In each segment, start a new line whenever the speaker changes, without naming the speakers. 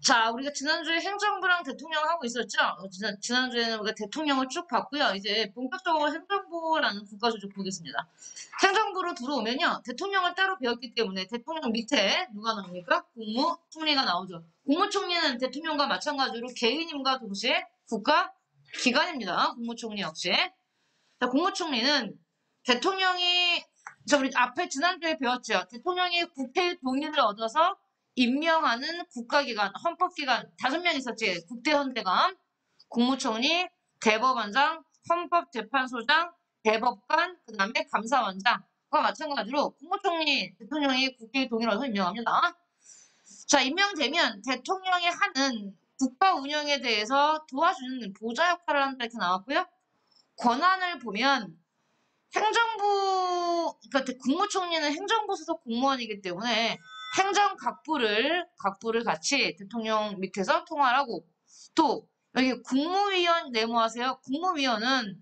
자, 우리가 지난주에 행정부랑 대통령 하고 있었죠? 지난주에는 우리가 대통령을 쭉 봤고요. 이제 본격적으로 행정부라는 국가조직 보겠습니다. 행정부로 들어오면요. 대통령을 따로 배웠기 때문에 대통령 밑에 누가 나옵니까? 국무총리가 나오죠. 국무총리는 대통령과 마찬가지로 개인임과 동시에 국가기관입니다. 국무총리 역시. 자, 국무총리는 대통령이 우리 앞에 지난주에 배웠죠. 대통령이 국회의 동의를 얻어서 임명하는 국가기관, 헌법기관 5명 있었지. 국대헌재관, 국무총리, 대법원장, 헌법재판소장, 대법관, 그 다음에 감사원장과 마찬가지로 국무총리, 대통령이 국회의 동의를 얻어서 임명합니다. 자, 임명되면 대통령이 하는 국가 운영에 대해서 도와주는 보좌 역할을 한다 이렇게 나왔고요. 권한을 보면 그러니까 국무총리는 행정부 소속 공무원이기 때문에 각부를 같이 대통령 밑에서 통할하고 또 여기 국무위원 네모하세요. 국무위원은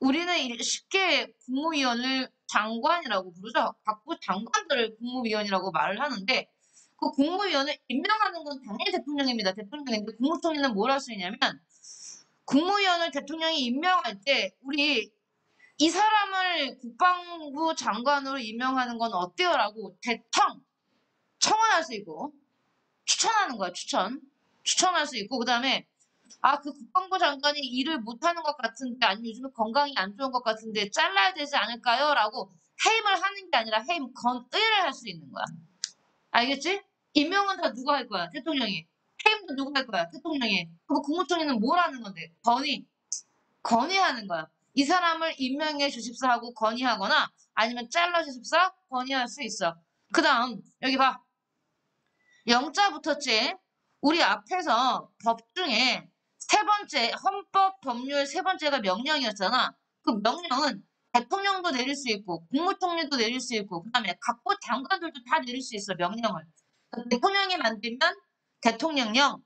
우리는 쉽게 국무위원을 장관이라고 부르죠. 각부 장관들을 국무위원이라고 말을 하는데 그 국무위원을 임명하는 건 당연히 대통령입니다. 대통령인데 국무총리는 뭘 할 수 있냐면 국무위원을 대통령이 임명할 때 우리 이 사람을 국방부 장관으로 임명하는 건 어때요? 라고 청원할 수 있고, 추천하는 거야, 추천할 수 있고, 그 다음에, 그 국방부 장관이 일을 못하는 것 같은데, 아니면 요즘에 건강이 안 좋은 것 같은데, 잘라야 되지 않을까요? 라고 해임을 하는 게 아니라 건의를 할 수 있는 거야. 알겠지? 임명은 다 누가 할 거야? 대통령이. 해임도 누가 할 거야? 대통령이. 그럼 국무총리는 뭘 하는 건데? 건의하는 거야. 이 사람을 임명해 주십사 하고 건의하거나 아니면 잘라 주십사 건의할 수 있어. 그 다음 여기 봐. 영자 붙었지? 우리 앞에서 법 중에 세 번째 헌법 법률 세 번째가 명령이었잖아. 그 명령은 대통령도 내릴 수 있고 국무총리도 내릴 수 있고 그 다음에 각부 장관들도 다 내릴 수 있어 명령을. 대통령이 만들면 대통령령,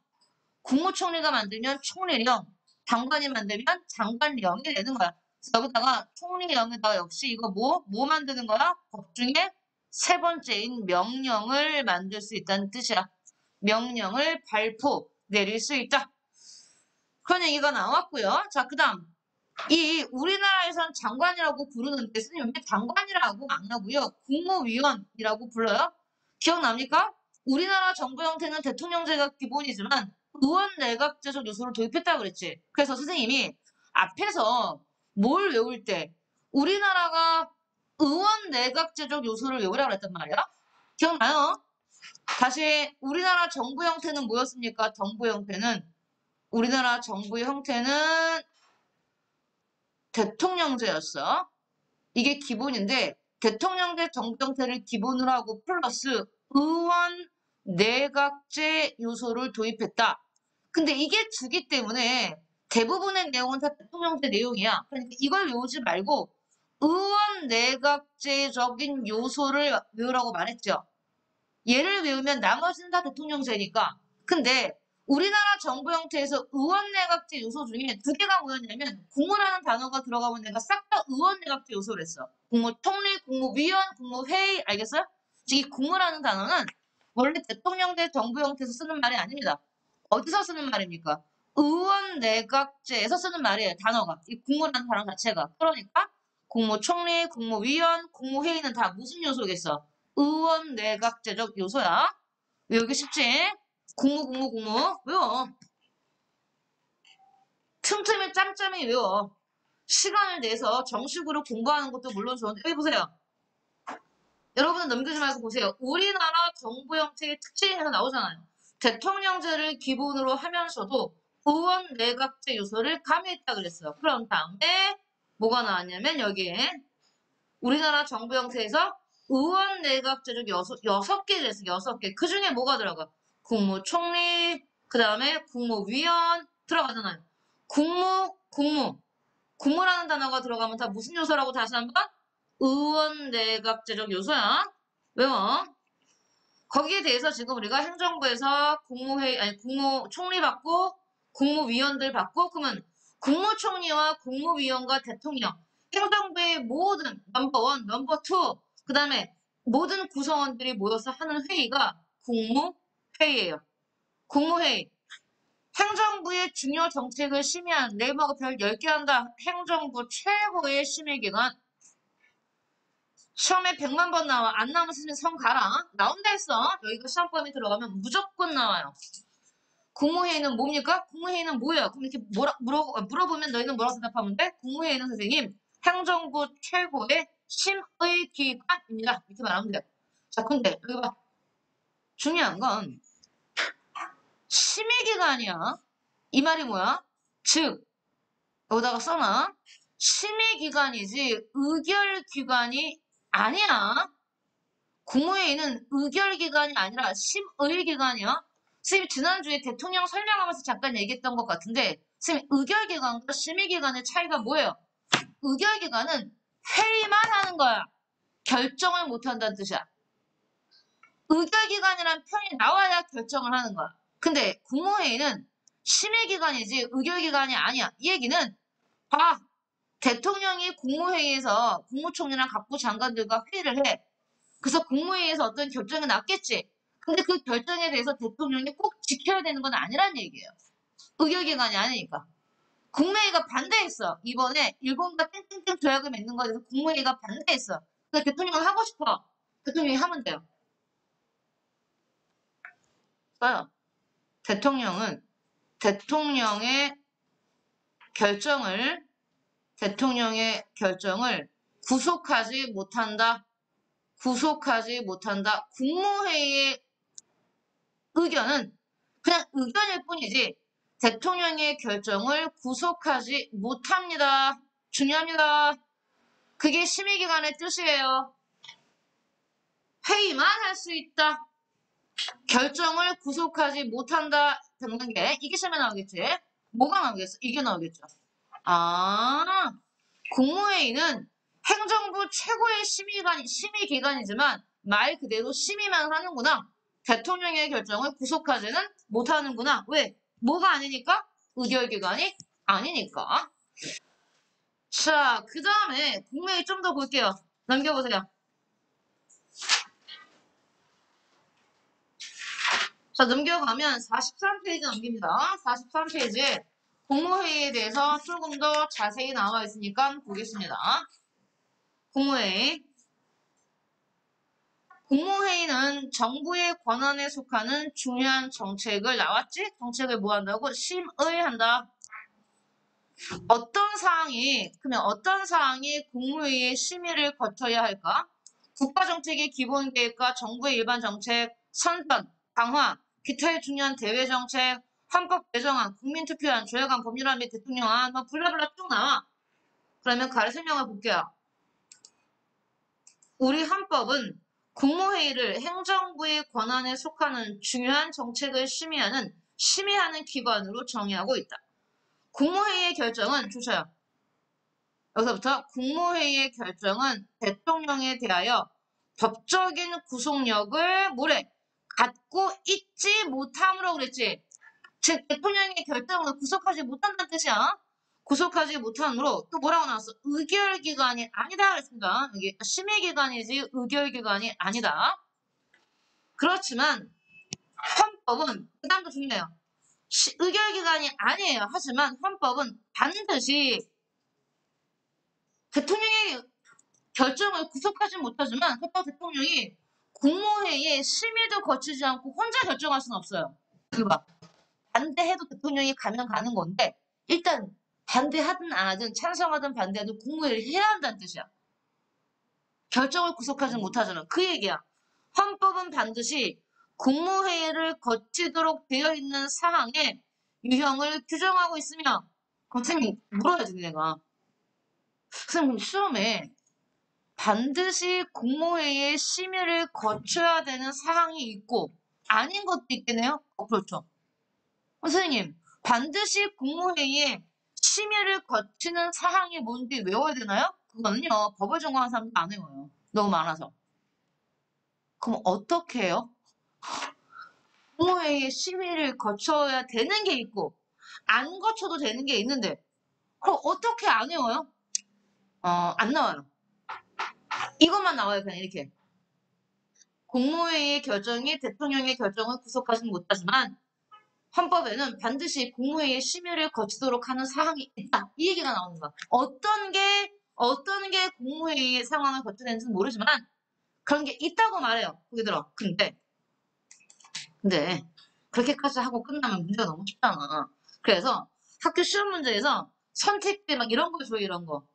국무총리가 만들면 총리령, 장관이 만들면 장관령이 되는 거야. 그래서 여기다가 총리령에다가 역시 이거 뭐 만드는 거야? 법 중에 세 번째인 명령을 만들 수 있다는 뜻이야. 명령을 내릴 수 있다. 그런 얘기가 나왔고요. 자, 그 다음. 이 우리나라에선 장관이라고 부르는데 선생님 왜 장관이라고 안 하고요. 국무위원이라고 불러요. 기억납니까? 우리나라 정부 형태는 대통령제가 기본이지만 의원 내각제적 요소를 도입했다고 그랬지. 그래서 선생님이 앞에서 뭘 외울 때 우리나라가 의원 내각제적 요소를 외우라고 그랬단 말이야. 기억나요? 다시 우리나라 정부 형태는 뭐였습니까? 우리나라 정부 형태는 대통령제였어. 이게 기본인데 대통령제 정부 형태를 기본으로 하고 플러스 의원 내각제 요소를 도입했다. 근데 이게 주기 때문에 대부분의 내용은 다 대통령제 내용이야. 그러니까 이걸 외우지 말고 의원 내각제적인 요소를 외우라고 말했죠. 얘를 외우면 나머지는 다 대통령제니까. 근데 우리나라 정부 형태에서 의원 내각제 요소 중에 두 개가 뭐였냐면 국무라는 단어가 들어가면 내가 싹 다 의원 내각제 요소를 했어. 국무총리, 국무위원, 국무회의 알겠어요? 이 국무라는 단어는 원래 대통령제 정부 형태에서 쓰는 말이 아닙니다. 어디서 쓰는 말입니까? 의원 내각제에서 쓰는 말이에요. 단어가. 이 국무라는 단어 자체가. 그러니까 국무총리, 국무위원, 국무회의는 다 무슨 요소겠어? 의원 내각제적 요소야. 외우기 쉽지? 국무. 외워. 틈틈이 짬짬이 외워. 시간을 내서 정식으로 공부하는 것도 물론 좋은데, 여기 보세요. 여러분은 넘기지 말고 보세요. 우리나라 정부 형태의 특징에서 나오잖아요. 대통령제를 기본으로 하면서도 의원 내각제 요소를 가미했다 그랬어요. 그럼 다음에 뭐가 나왔냐면 여기에 우리나라 정부 형태에서 의원 내각제적 여섯 개를 했어. 6개. 그 중에 뭐가 들어가? 국무총리, 그 다음에 국무위원 들어가잖아요. 국무라는 단어가 들어가면 다 무슨 요소라고 다시 한번? 의원 내각제적 요소야. 외워. 거기에 대해서 지금 우리가 행정부에서 국무총리 받고 국무위원들 받고 그러면 국무총리와 국무위원과 대통령 행정부의 모든 넘버 원, 넘버 투, 그 다음에 모든 구성원들이 모여서 하는 회의가 국무회의예요. 국무회의. 행정부의 중요 정책을 심의한 네이버가 별 10개 한다. 행정부 최고의 심의기관. 시험에 100만 번 나와. 안 나오면 선생님 성 가라. 나온다 했어. 여기가 시험범위 들어가면 무조건 나와요. 국무회의는 뭡니까? 국무회의는 뭐예요? 그럼 이렇게 물어보면 너희는 뭐라고 대답하면 돼? 국무회의는 선생님 행정부 최고의 심의기관입니다. 이렇게 말하면 돼요. 자, 근데 여기 봐. 중요한 건 심의기관이야. 이 말이 뭐야? 즉 여기다가 써놔. 심의기관이지 의결기관이 아니야. 국무회의는 의결기관이 아니라 심의기관이야. 선생님이 지난주에 대통령 설명하면서 잠깐 얘기했던 것 같은데 선생님 의결기관과 심의기관의 차이가 뭐예요? 의결기관은 회의만 하는 거야. 결정을 못한다는 뜻이야. 의결기관이란 표현이 나와야 결정을 하는 거야. 근데 국무회의는 심의기관이지 의결기관이 아니야. 이 얘기는 봐. 대통령이 국무회의에서 국무총리랑 각부 장관들과 회의를 해. 그래서 국무회의에서 어떤 결정이 났겠지. 근데 그 결정에 대해서 대통령이 꼭 지켜야 되는 건 아니란 얘기예요. 의결기관이 아니니까. 국무회의가 반대했어. 이번에 일본과 땡땡땡 조약을 맺는 거에 대해서 국무회의가 반대했어. 근데 대통령은 하고 싶어. 대통령이 하면 돼요. 써요. 대통령은 대통령의 결정을 구속하지 못한다. 구속하지 못한다. 국무회의의 의견은 그냥 의견일 뿐이지 대통령의 결정을 구속하지 못합니다. 중요합니다. 그게 심의기관의 뜻이에요. 회의만 할 수 있다. 결정을 구속하지 못한다. 듣는 게 이게 시험에 나오겠지? 뭐가 나오겠어? 이게 나오겠죠. 아, 국무회의는 행정부 최고의 심의기관이지만 말 그대로 심의만 하는구나. 대통령의 결정을 구속하지는 못하는구나. 왜? 뭐가 아니니까? 의결기관이 아니니까. 자, 그 다음에 국무회의 좀 더 볼게요. 넘겨보세요. 자, 넘겨가면 43페이지 넘깁니다. 43페이지에 국무회의에 대해서 조금 더 자세히 나와 있으니까 보겠습니다. 국무회의. 국무회의는 정부의 권한에 속하는 중요한 정책을 나왔지? 정책을 뭐 한다고? 심의한다. 그러면 어떤 사항이 국무회의의 심의를 거쳐야 할까? 국가정책의 기본계획과 정부의 일반 정책, 선전, 강화, 기타의 중요한 대외정책, 헌법 개정안, 국민투표안, 조약안, 법률안 및 대통령안, 뭐 블라블라 쭉 나와. 그러면 가를 설명을 볼게요. 우리 헌법은 국무회의를 행정부의 권한에 속하는 중요한 정책을 심의하는 기관으로 정의하고 있다. 국무회의의 결정은 주셔요. 여기서부터 국무회의의 결정은 대통령에 대하여 법적인 구속력을 갖고 있지 못함으로 그랬지. 즉 대통령의 결정을 구속하지 못한다는 뜻이야. 구속하지 못함으로 또 뭐라고 나왔어? 의결기관이 아니다 그랬습니다. 이게 심의기관이지 의결기관이 아니다. 그렇지만 헌법은 그 다음도 중요해요. 의결기관이 아니에요. 하지만 헌법은 반드시 대통령의 결정을 구속하지 못하지만 그렇다고 대통령이 국무회의에 심의도 거치지 않고 혼자 결정할 수는 없어요. 이거 봐. 반대해도 대통령이 가면 가는 건데 일단 반대하든 안 하든 찬성하든 반대하든 국무회의를 해야 한다는 뜻이야. 결정을 구속하지 못하잖아. 그 얘기야. 헌법은 반드시 국무회의를 거치도록 되어 있는 사항에 유형을 규정하고 있으며 선생님 물어야지 내가. 선생님 시험에 반드시 국무회의의 심의를 거쳐야 되는 사항이 있고 아닌 것도 있겠네요. 그렇죠. 선생님 반드시 국무회의에 심의를 거치는 사항이 뭔지 외워야 되나요? 그거는요. 법을 전공하는 사람도 안 외워요. 너무 많아서. 그럼 어떻게 해요? 국무회의에 심의를 거쳐야 되는 게 있고 안 거쳐도 되는 게 있는데 그럼 어떻게 안 외워요? 안 나와요. 이것만 나와요. 그냥 이렇게. 국무회의의 결정이 대통령의 결정을 구속하지는 못하지만 헌법에는 반드시 국무회의의 심의를 거치도록 하는 사항이 있다. 이 얘기가 나오는 거야. 어떤 게 국무회의의 상황을 거쳐야 되는지는 모르지만 그런 게 있다고 말해요. 거기 들어. 근데 그렇게까지 하고 끝나면 문제가 너무 쉽잖아. 그래서 학교 시험 문제에서 선택지 막 이런 거 줘요, 이런 거.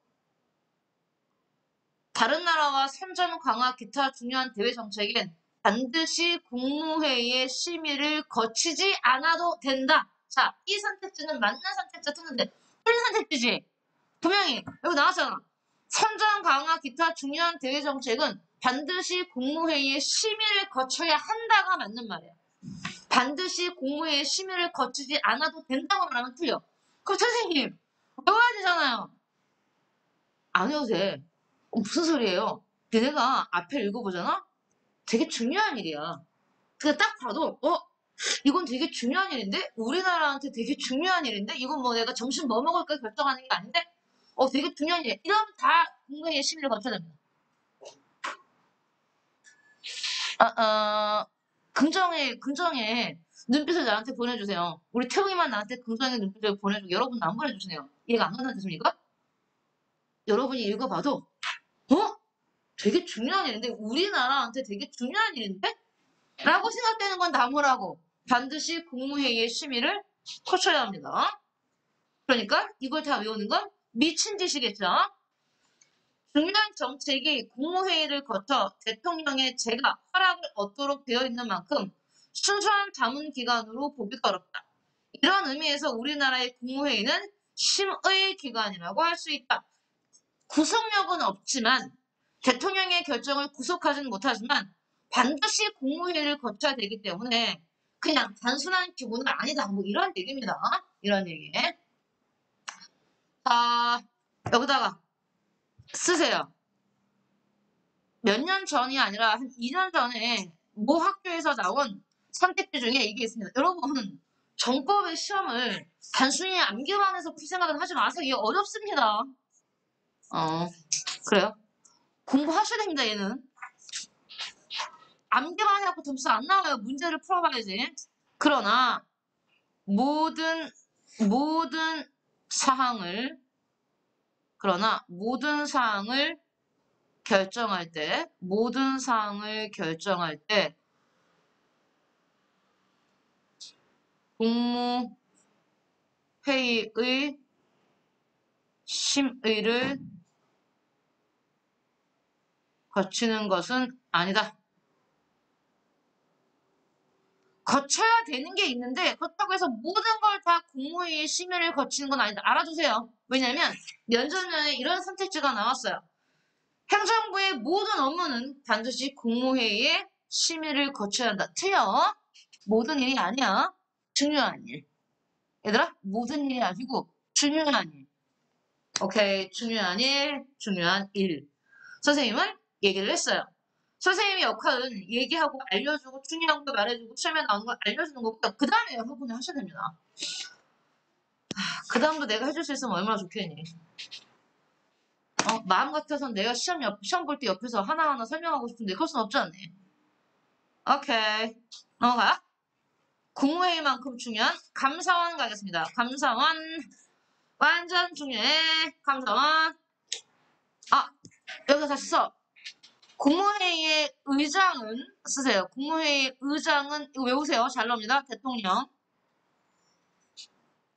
다른 나라와 선전 강화 기타 중요한 대외 정책엔 반드시 국무회의의 심의를 거치지 않아도 된다. 자, 이 선택지는 맞는 선택지 틀린데 틀린 선택지지. 분명히 여기 나왔잖아. 선전 강화 기타 중요한 대외 정책은 반드시 국무회의의 심의를 거쳐야 한다가 맞는 말이야. 반드시 국무회의 심의를 거치지 않아도 된다고 말하면 틀려. 그럼 선생님 외워야 되잖아요. 안 해도 돼. 무슨 소리예요? 얘네가 앞에 읽어보잖아? 되게 중요한 일이야. 그냥 딱 봐도 이건 되게 중요한 일인데? 우리나라한테 되게 중요한 일인데? 이건 뭐 내가 점심 뭐 먹을까 결정하는 게 아닌데? 되게 중요한 일이야. 이러면 다 국무회의 심의를 거쳐야 됩니다. 긍정의 눈빛을 나한테 보내주세요. 우리 태웅이만 나한테 긍정의 눈빛을 보내주고 여러분은 안 보내주시네요. 이해가 안 간다는 뜻입니까? 여러분이 읽어봐도 되게 중요한 일인데? 우리나라한테 되게 중요한 일인데? 라고 생각되는 건 나무라고. 반드시 국무회의의 심의를 거쳐야 합니다. 그러니까 이걸 다 외우는 건 미친 짓이겠죠? 중요한 정책이 국무회의를 거쳐 대통령의 제가 허락을 얻도록 되어 있는 만큼 순수한 자문 기관으로 보기가 어렵다. 이런 의미에서 우리나라의 국무회의는 심의 기관이라고 할 수 있다. 구속력은 없지만 대통령의 결정을 구속하지는 못하지만 반드시 국무회의를 거쳐야 되기 때문에 그냥 단순한 기구는 아니다. 뭐 이런 얘기입니다. 이런 얘기. 자, 여기다가 쓰세요. 몇 년 전이 아니라 한 2년 전에 모 학교에서 나온 선택지 중에 이게 있습니다. 여러분, 정법의 시험을 단순히 암기만 해서 풀 생각은 하지 마세요. 이게 어렵습니다. 그래요? 공부하셔야 됩니다, 얘는. 암기만 해갖고 점수 안 나와요. 문제를 풀어봐야지. 그러나 모든 사항을 결정할 때 국무회의의 심의를 거치는 것은 아니다. 거쳐야 되는 게 있는데 그렇다고 해서 모든 걸 다 국무회의 심의를 거치는 건 아니다. 알아두세요. 왜냐면 면접년에 이런 선택지가 나왔어요. 행정부의 모든 업무는 반드시 국무회의의 심의를 거쳐야 한다. 틀려. 모든 일이 아니야. 중요한 일. 얘들아, 모든 일이 아니고 중요한 일. 오케이, 중요한 일, 중요한 일. 선생님은 얘기를 했어요. 선생님의 역할은 얘기하고 알려주고 중요한 거 말해주고 시험에 나오는 걸 알려주는 거고 그 다음에 여러분이 하셔야 됩니다. 그 다음도 내가 해줄 수 있으면 얼마나 좋겠니. 마음 같아서는 내가 시험 볼 때 옆에서 하나하나 설명하고 싶은데 그럴 순 없지 않니? 오케이, 넘어가요. 국무회의만큼 중요한 감사원 가겠습니다. 감사원 완전 중요해. 감사원. 여기서 다시 써. 국무회의의 의장은 쓰세요. 국무회의 의장은 이거 외우세요. 잘 나옵니다. 대통령.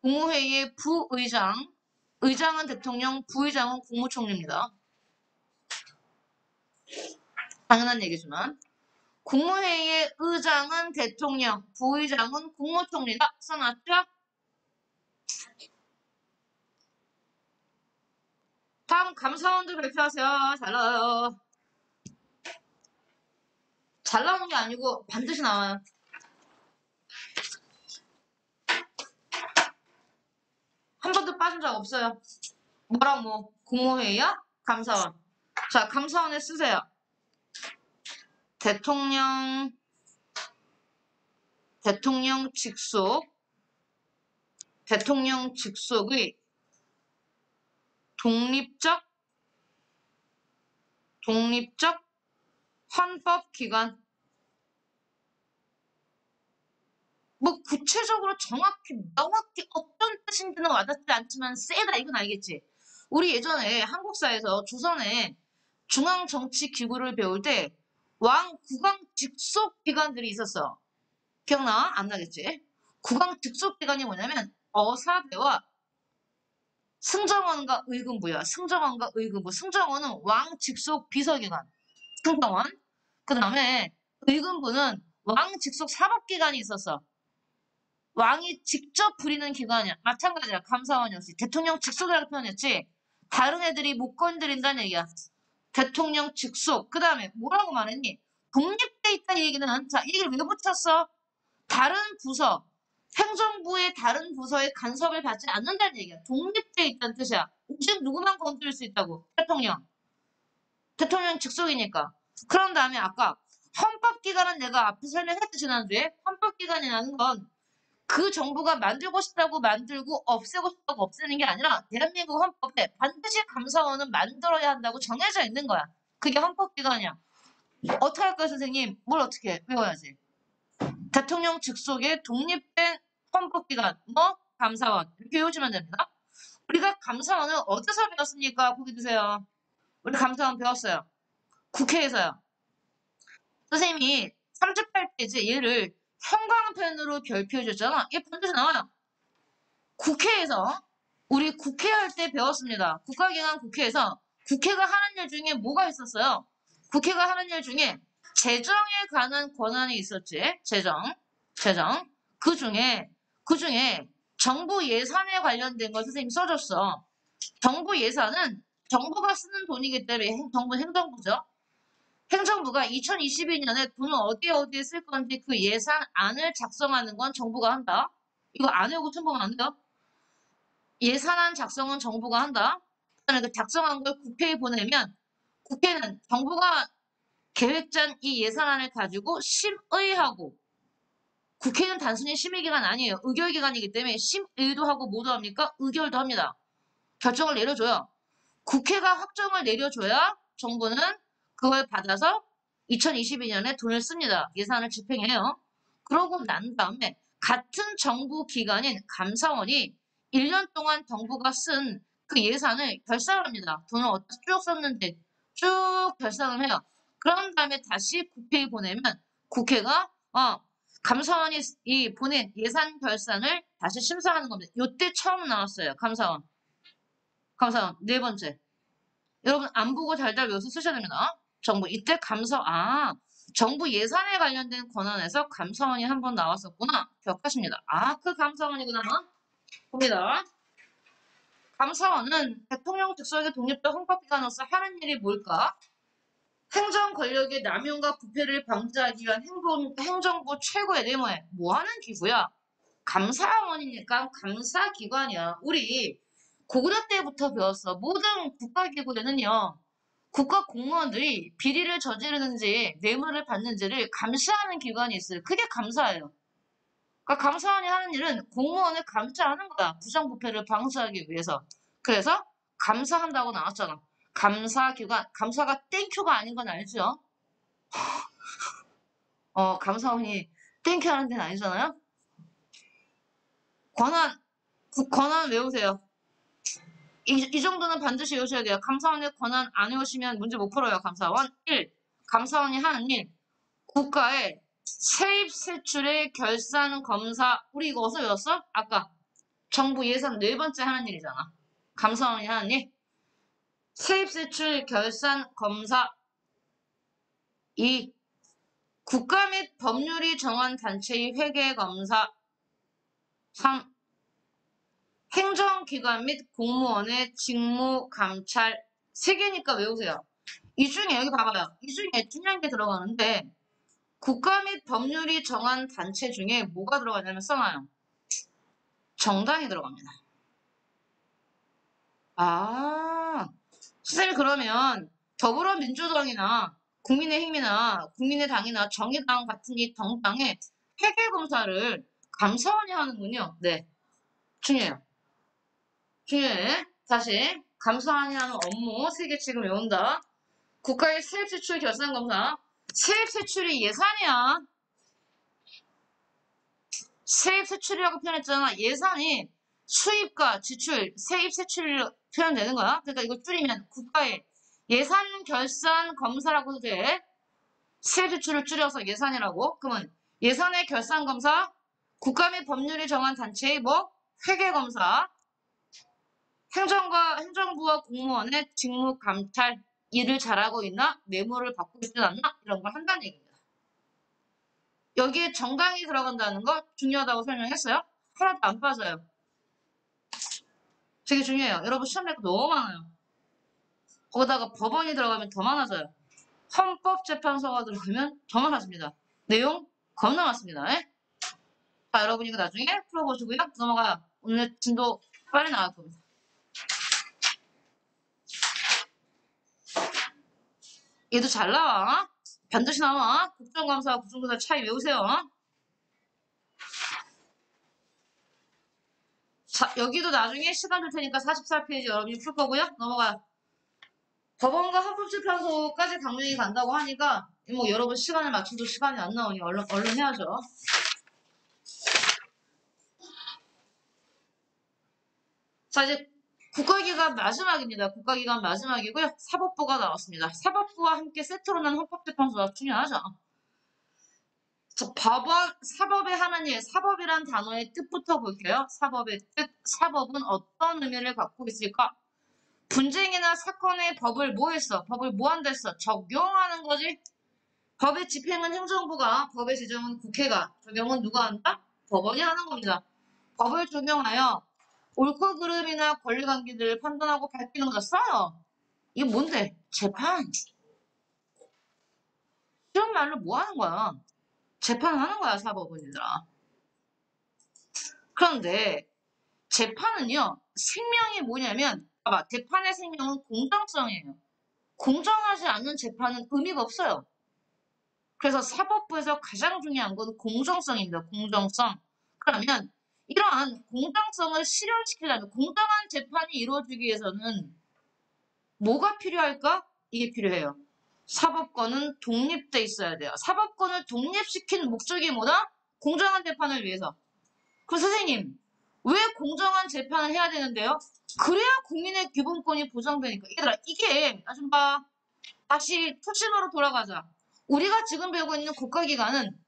국무회의의 부의장. 의장은 대통령, 부의장은 국무총리입니다. 당연한 얘기지만 국무회의의 의장은 대통령, 부의장은 국무총리다. 써놨죠? 다음 감사원들 발표하세요. 잘 나와요. 잘 나오는 게 아니고 반드시 나와요. 한 번도 빠진 적 없어요. 뭐랑 뭐 국무회의야? 감사원. 자, 감사원에 쓰세요. 대통령 직속의 독립적 헌법기관. 뭐 구체적으로 정확히 명확히 어떤 뜻인지는 와닿지 않지만 세다 이건 알겠지. 우리 예전에 한국사에서 조선에 중앙정치기구를 배울 때 왕 국왕 직속 기관들이 있었어. 기억나? 안 나겠지? 국왕 직속 기관이 뭐냐면 어사대와 승정원과 의금부야. 승정원과 의금부. 승정원은 왕 직속 비서기관. 승정원. 그 다음에 의금부는 왕 직속 사법기관이 있었어. 왕이 직접 부리는 기관이야. 마찬가지야. 감사원이었지. 대통령 직속이라고 표현했지. 다른 애들이 못 건드린다는 얘기야. 대통령 직속. 그 다음에 뭐라고 말했니? 독립돼 있다 이 얘기는 자, 이 얘기를 왜 붙였어? 다른 부서, 행정부의 다른 부서의 간섭을 받지 않는다는 얘기야. 독립돼 있다는 뜻이야. 오직 누구만 건드릴 수 있다고. 대통령. 대통령 직속이니까. 그런 다음에 아까 헌법기관은 내가 앞에 설명했지 지난주에. 헌법기관이라는 건 그 정부가 만들고 싶다고 만들고 없애고 싶다고 없애는 게 아니라 대한민국 헌법에 반드시 감사원은 만들어야 한다고 정해져 있는 거야. 그게 헌법기관이야. 어떻게 할까요, 선생님? 뭘 어떻게 해? 외워야지. 대통령 직속의 독립된 헌법기관, 뭐 감사원 이렇게 외우시면 됩니다. 우리가 감사원을 어디서 배웠습니까? 보기 주세요. 우리 감사원 배웠어요. 국회에서요. 선생님이 38페이지 얘를 형광펜으로 별표해줬잖아. 이게 반드시 나와요. 국회에서 우리 국회할 때 배웠습니다. 국가기관 국회에서 국회가 하는 일 중에 뭐가 있었어요? 국회가 하는 일 중에 재정에 관한 권한이 있었지. 재정. 그 중에 정부 예산에 관련된 걸 선생님이 써줬어. 정부 예산은 정부가 쓰는 돈이기 때문에 정부 행정부죠. 행정부가 2022년에 돈을 어디에 쓸 건지 그 예산안을 작성하는 건 정부가 한다. 이거 안 외우고 첨부하면 안 돼요. 예산안 작성은 정부가 한다. 그다음에 그 작성한 걸 국회에 보내면 국회는 정부가 계획 짠 이 예산안을 가지고 심의하고 국회는 단순히 심의기관 아니에요. 의결기관이기 때문에 심의도 하고 뭐도 합니까? 의결도 합니다. 결정을 내려줘요. 국회가 확정을 내려줘야 정부는 그걸 받아서 2022년에 돈을 씁니다. 예산을 집행해요. 그러고 난 다음에 같은 정부 기관인 감사원이 1년 동안 정부가 쓴 그 예산을 결산을 합니다. 돈을 어떻게 쭉 썼는지 쭉 결산을 해요. 그런 다음에 다시 국회에 보내면 국회가 감사원이 이 보낸 예산 결산을 다시 심사하는 겁니다. 요때 처음 나왔어요. 감사원. 네 번째. 여러분 안 보고 달달 외워서 쓰셔야 됩니다. 정부 이때 정부 예산에 관련된 권한에서 감사원이 한 번 나왔었구나. 기억하십니다. 그 감사원이구나. 봅니다. 감사원은 대통령 직속의 독립된 헌법기관으로서 하는 일이 뭘까? 행정 권력의 남용과 부패를 방지하기 위한 행정부 최고의 내모에 뭐 하는 기구야? 감사원이니까 감사기관이야. 우리 고구려 때부터 배웠어. 모든 국가기구에는요. 국가 공무원들이 비리를 저지르는지 뇌물을 받는지를 감시하는 기관이 있어요. 그게 감사예요. 그러니까 감사원이 하는 일은 공무원을 감시하는 거야. 부정부패를 방지하기 위해서. 그래서 감사한다고 나왔잖아. 감사기관, 감사가 땡큐가 아닌 건 알죠? 감사원이 땡큐 하는 데는 아니잖아요? 권한 외우세요. 이 정도는 반드시 외우셔야 돼요. 감사원의 권한 안 외우시면 문제 못 풀어요. 감사원 1. 감사원이 하는 일. 국가의 세입 세출의 결산 검사. 우리 이거 어디서 외웠어? 아까 정부 예산 네 번째 하는 일이잖아. 감사원이 하는 일. 세입 세출 결산 검사. 2. 국가 및 법률이 정한 단체의 회계 검사. 3. 행정기관 및 공무원의 직무 감찰. 세 개니까 외우세요. 이 중에 여기 봐봐요. 이 중에 중요한 게 들어가는데 국가 및 법률이 정한 단체 중에 뭐가 들어가냐면 써놔요. 정당이 들어갑니다. 선생님 그러면 더불어민주당이나 국민의힘이나 국민의당이나 정의당 같은 이 정당의 회계검사를 감사원이 하는군요. 네, 중요해요. 중요해. 다시 감사원이 하는 업무 3개 지금 외운다. 국가의 세입세출 결산검사. 세입세출이 예산이야. 세입 세출이라고 표현했잖아. 예산이 수입과 지출, 세입 세출로 표현되는 거야. 그러니까 이거 줄이면 국가의 예산 결산 검사라고 해도 돼. 세입 세출을 줄여서 예산이라고. 그러면 예산의 결산 검사, 국가 및 법률이 정한 단체의 뭐 회계 검사, 행정부와 공무원의 직무 감찰 일을 잘하고 있나, 뇌물을 받고 있지 않나 이런 걸 한다는 얘기입니다. 여기에 정당이 들어간다는 거 중요하다고 설명했어요. 하나도 안 빠져요. 되게 중요해요. 여러분 시험 낼 거 너무 많아요. 거기다가 법원이 들어가면 더 많아져요. 헌법재판소가 들어가면 더 많아집니다. 내용 겁나 많습니다. 예? 자, 여러분 이거 나중에 풀어보시고요. 넘어가요. 오늘 진도 빨리 나갈 겁니다. 얘도 잘 나와. 반드시 나와. 국정감사와 국정조사 차이 외우세요. 자, 여기도 나중에 시간 줄 테니까 44페이지 여러분이 풀 거고요. 넘어가요. 법원과 헌법재판소까지 강령이 간다고 하니까 뭐 여러분 시간을 맞춰도 시간이 안 나오니 얼른 해야죠. 자, 이제 국가기관 마지막입니다. 국가기관 마지막이고요. 사법부가 나왔습니다. 사법부와 함께 세트로 난 헌법재판소가 중요하죠. 자, 사법의 하나님, 사법이란 단어의 뜻부터 볼게요. 사법의 뜻, 사법은 어떤 의미를 갖고 있을까? 분쟁이나 사건의 법을 뭐 했어? 법을 뭐 한다 했어? 적용하는 거지. 법의 집행은 행정부가, 법의 제정은 국회가, 적용은 누가 한다? 법원이 하는 겁니다. 법을 적용하여 옳고 그름이나 권리관계들을 판단하고 밝히는 거다 써요. 이게 뭔데? 재판. 이런 말로 뭐 하는 거야? 재판하는 거야, 사법은 얘들아. 그런데 재판은요, 생명이 뭐냐면, 봐봐, 재판의 생명은 공정성이에요. 공정하지 않는 재판은 의미가 없어요. 그래서 사법부에서 가장 중요한 건 공정성입니다. 공정성. 그러면 이러한 공정성을 실현시키려면 공정한 재판이 이루어지기 위해서는 뭐가 필요할까? 이게 필요해요. 사법권은 독립돼 있어야 돼요. 사법권을 독립시킨 목적이 뭐다? 공정한 재판을 위해서. 그럼 선생님, 왜 공정한 재판을 해야 되는데요? 그래야 국민의 기본권이 보장되니까. 얘들아, 이게, 좀 봐. 다시 초심으로 돌아가자. 우리가 지금 배우고 있는 국가기관은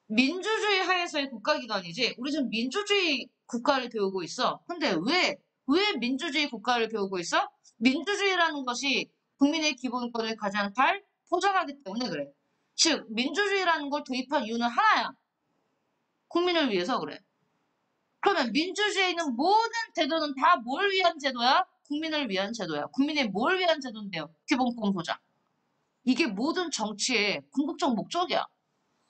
민주주의 하에서의 국가기관이지, 우리 지금 민주주의 국가를 배우고 있어. 근데 왜 민주주의 국가를 배우고 있어? 민주주의라는 것이 국민의 기본권을 가장 잘 보장하기 때문에 그래. 즉, 민주주의라는 걸 도입한 이유는 하나야. 국민을 위해서 그래. 그러면 민주주의에 있는 모든 제도는 다 뭘 위한 제도야? 국민을 위한 제도야. 국민의 뭘 위한 제도인데요? 기본권 보장. 이게 모든 정치의 궁극적 목적이야.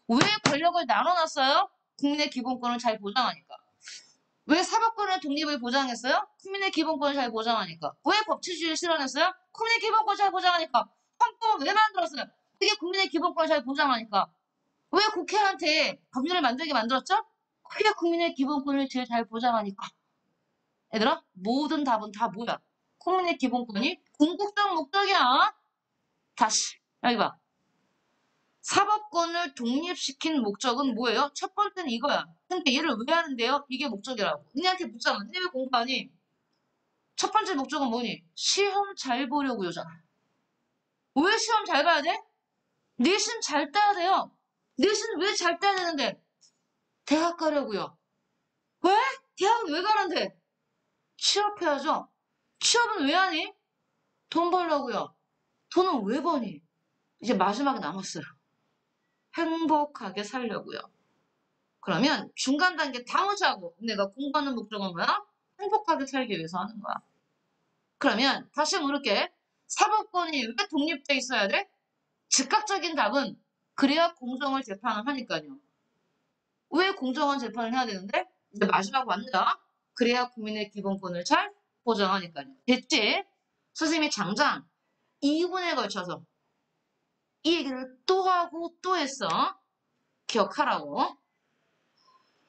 왜 권력을 나눠놨어요? 국민의 기본권을 잘 보장하니까. 왜 사법권의 독립을 보장했어요? 국민의 기본권을 잘 보장하니까. 왜 법치주의를 실현했어요? 국민의 기본권을 잘 보장하니까. 헌법을 왜 만들었어요? 그게 국민의 기본권을 잘 보장하니까. 왜 국회한테 법률을 만들게 만들었죠? 그게 국민의 기본권을 제일 잘 보장하니까. 얘들아, 모든 답은 다 뭐야? 국민의 기본권이 궁극적 목적이야. 다시, 여기 봐. 사법권을 독립시킨 목적은 뭐예요? 첫 번째는 이거야. 근데 얘를 왜 하는데요? 이게 목적이라고. 니한테 묻잖아. 니 왜 공부하니? 첫 번째 목적은 뭐니? 시험 잘 보려고요잖아. 왜 시험 잘 봐야 돼? 내신 잘 따야 돼요. 내신 왜 잘 따야 되는데? 대학 가려고요. 왜? 대학은 왜 가는데? 취업해야죠. 취업은 왜 하니? 돈 벌려고요. 돈은 왜 버니? 이제 마지막에 남았어요. 행복하게 살려고요. 그러면 중간 단계 다 무시하고 내가 공부하는 목적은 뭐야? 행복하게 살기 위해서 하는 거야. 그러면 다시 물을게. 사법권이 왜 독립돼 있어야 돼? 즉각적인 답은 그래야 공정을 재판을 하니까요. 왜 공정한 재판을 해야 되는데? 이제 마지막 완다. 그래야 국민의 기본권을 잘 보장하니까요. 됐지? 선생님이 장장 2분에 걸쳐서 이 얘기를 또 하고 또 했어. 기억하라고.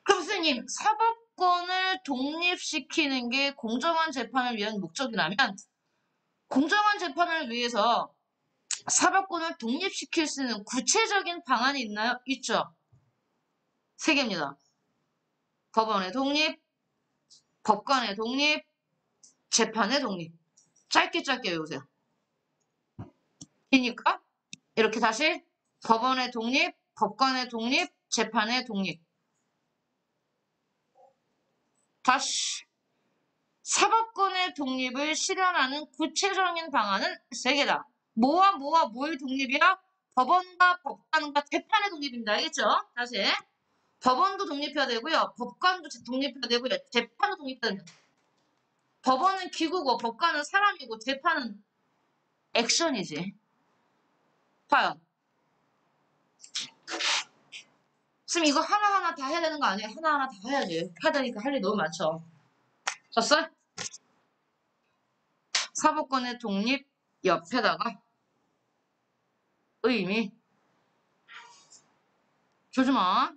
그럼 선생님, 사법권을 독립시키는 게 공정한 재판을 위한 목적이라면 공정한 재판을 위해서 사법권을 독립시킬 수 있는 구체적인 방안이 있나요? 있죠. 세 개입니다. 법원의 독립, 법관의 독립, 재판의 독립. 짧게 짧게 외우세요. 기니까 이렇게 다시 법원의 독립, 법관의 독립, 재판의 독립. 다시 사법권의 독립을 실현하는 구체적인 방안은 세 개다. 뭐와 뭐와 뭐의 독립이야? 법원과 법관과 재판의 독립입니다. 알겠죠? 다시 법원도 독립해야 되고요. 법관도 독립해야 되고요. 재판도 독립해야 됩니다. 법원은 기구고 법관은 사람이고 재판은 액션이지. 봐요. 지금 이거 하나하나 다 해야 되는 거 아니에요? 하나하나 다 해야지. 해야 되니까 할 일이 너무 많죠. 졌어? 사법권의 독립 옆에다가 의미. 조지마.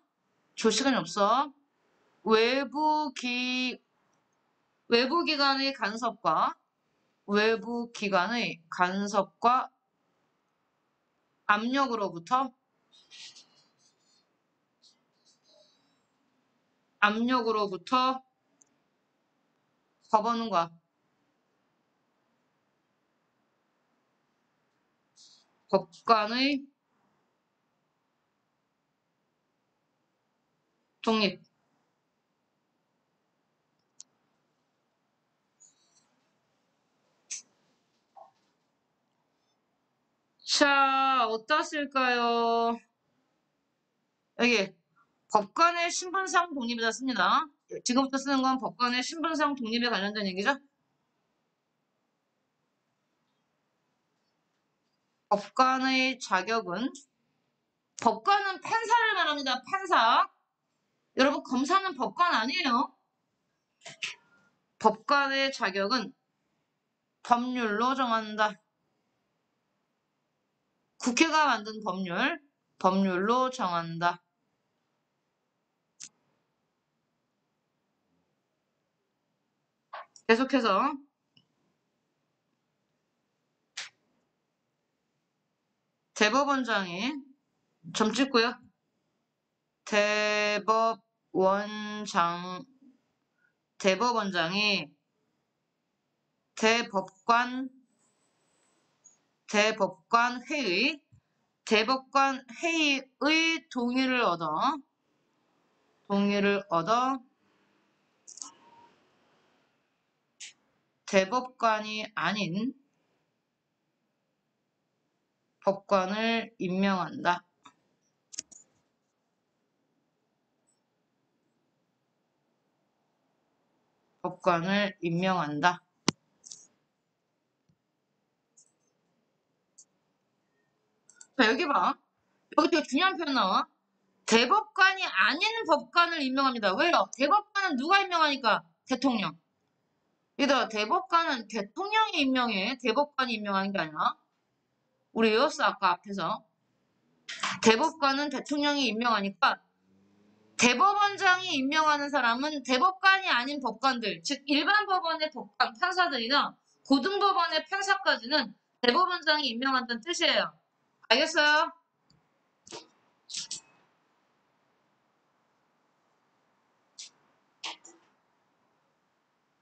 줄 시간이 없어. 외부기관의 간섭과 압력으로부터 법원과 법관의 독립. 자, 어디다 쓸까요? 여기 법관의 신분상 독립이다 씁니다. 지금부터 쓰는 건 법관의 신분상 독립에 관련된 얘기죠. 법관의 자격은 법관은 판사를 말합니다. 판사. 여러분 검사는 법관 아니에요. 법관의 자격은 법률로 정한다. 국회가 만든 법률로 정한다. 계속해서 대법원장이 점 찍고요. 대법원장이 대법관 회의의 동의를 얻어 대법관이 아닌 법관을 임명한다. 법관을 임명한다. 자, 여기 봐. 여기 되게 중요한 표현 나와. 대법관이 아닌 법관을 임명합니다. 왜요? 대법관은 누가 임명하니까? 대통령. 얘들아, 대법관은 대통령이 임명해. 대법관이 임명하는 게 아니라. 우리 외웠어, 아까 앞에서. 대법관은 대통령이 임명하니까 대법원장이 임명하는 사람은 대법관이 아닌 법관들, 즉 일반 법원의 법관, 판사들이나 고등법원의 판사까지는 대법원장이 임명한다는 뜻이에요. 알겠어요?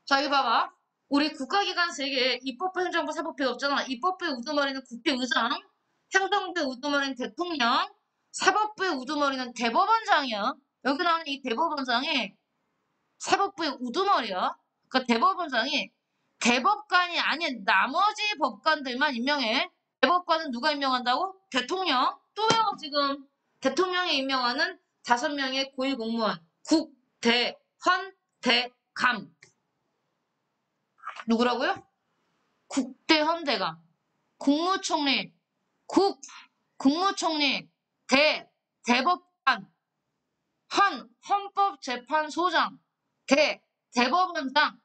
자, 여기 봐봐. 우리 국가기관 3개, 입법부, 행정부, 사법부가 없잖아. 입법부의 우두머리는 국회의장, 행정부의 우두머리는 대통령, 사법부의 우두머리는 대법원장이야. 여기 나오는 이 대법원장이 사법부의 우두머리야. 그 대법원장이 대법관이 아닌 나머지 법관들만 임명해. 대법관은 누가 임명한다고? 대통령. 또요, 지금. 대통령이 임명하는 5명의 고위공무원. 국, 대, 헌, 대, 감. 누구라고요? 국대헌대감. 국무총리, 국무총리, 대법관, 헌법재판소장, 대법원장,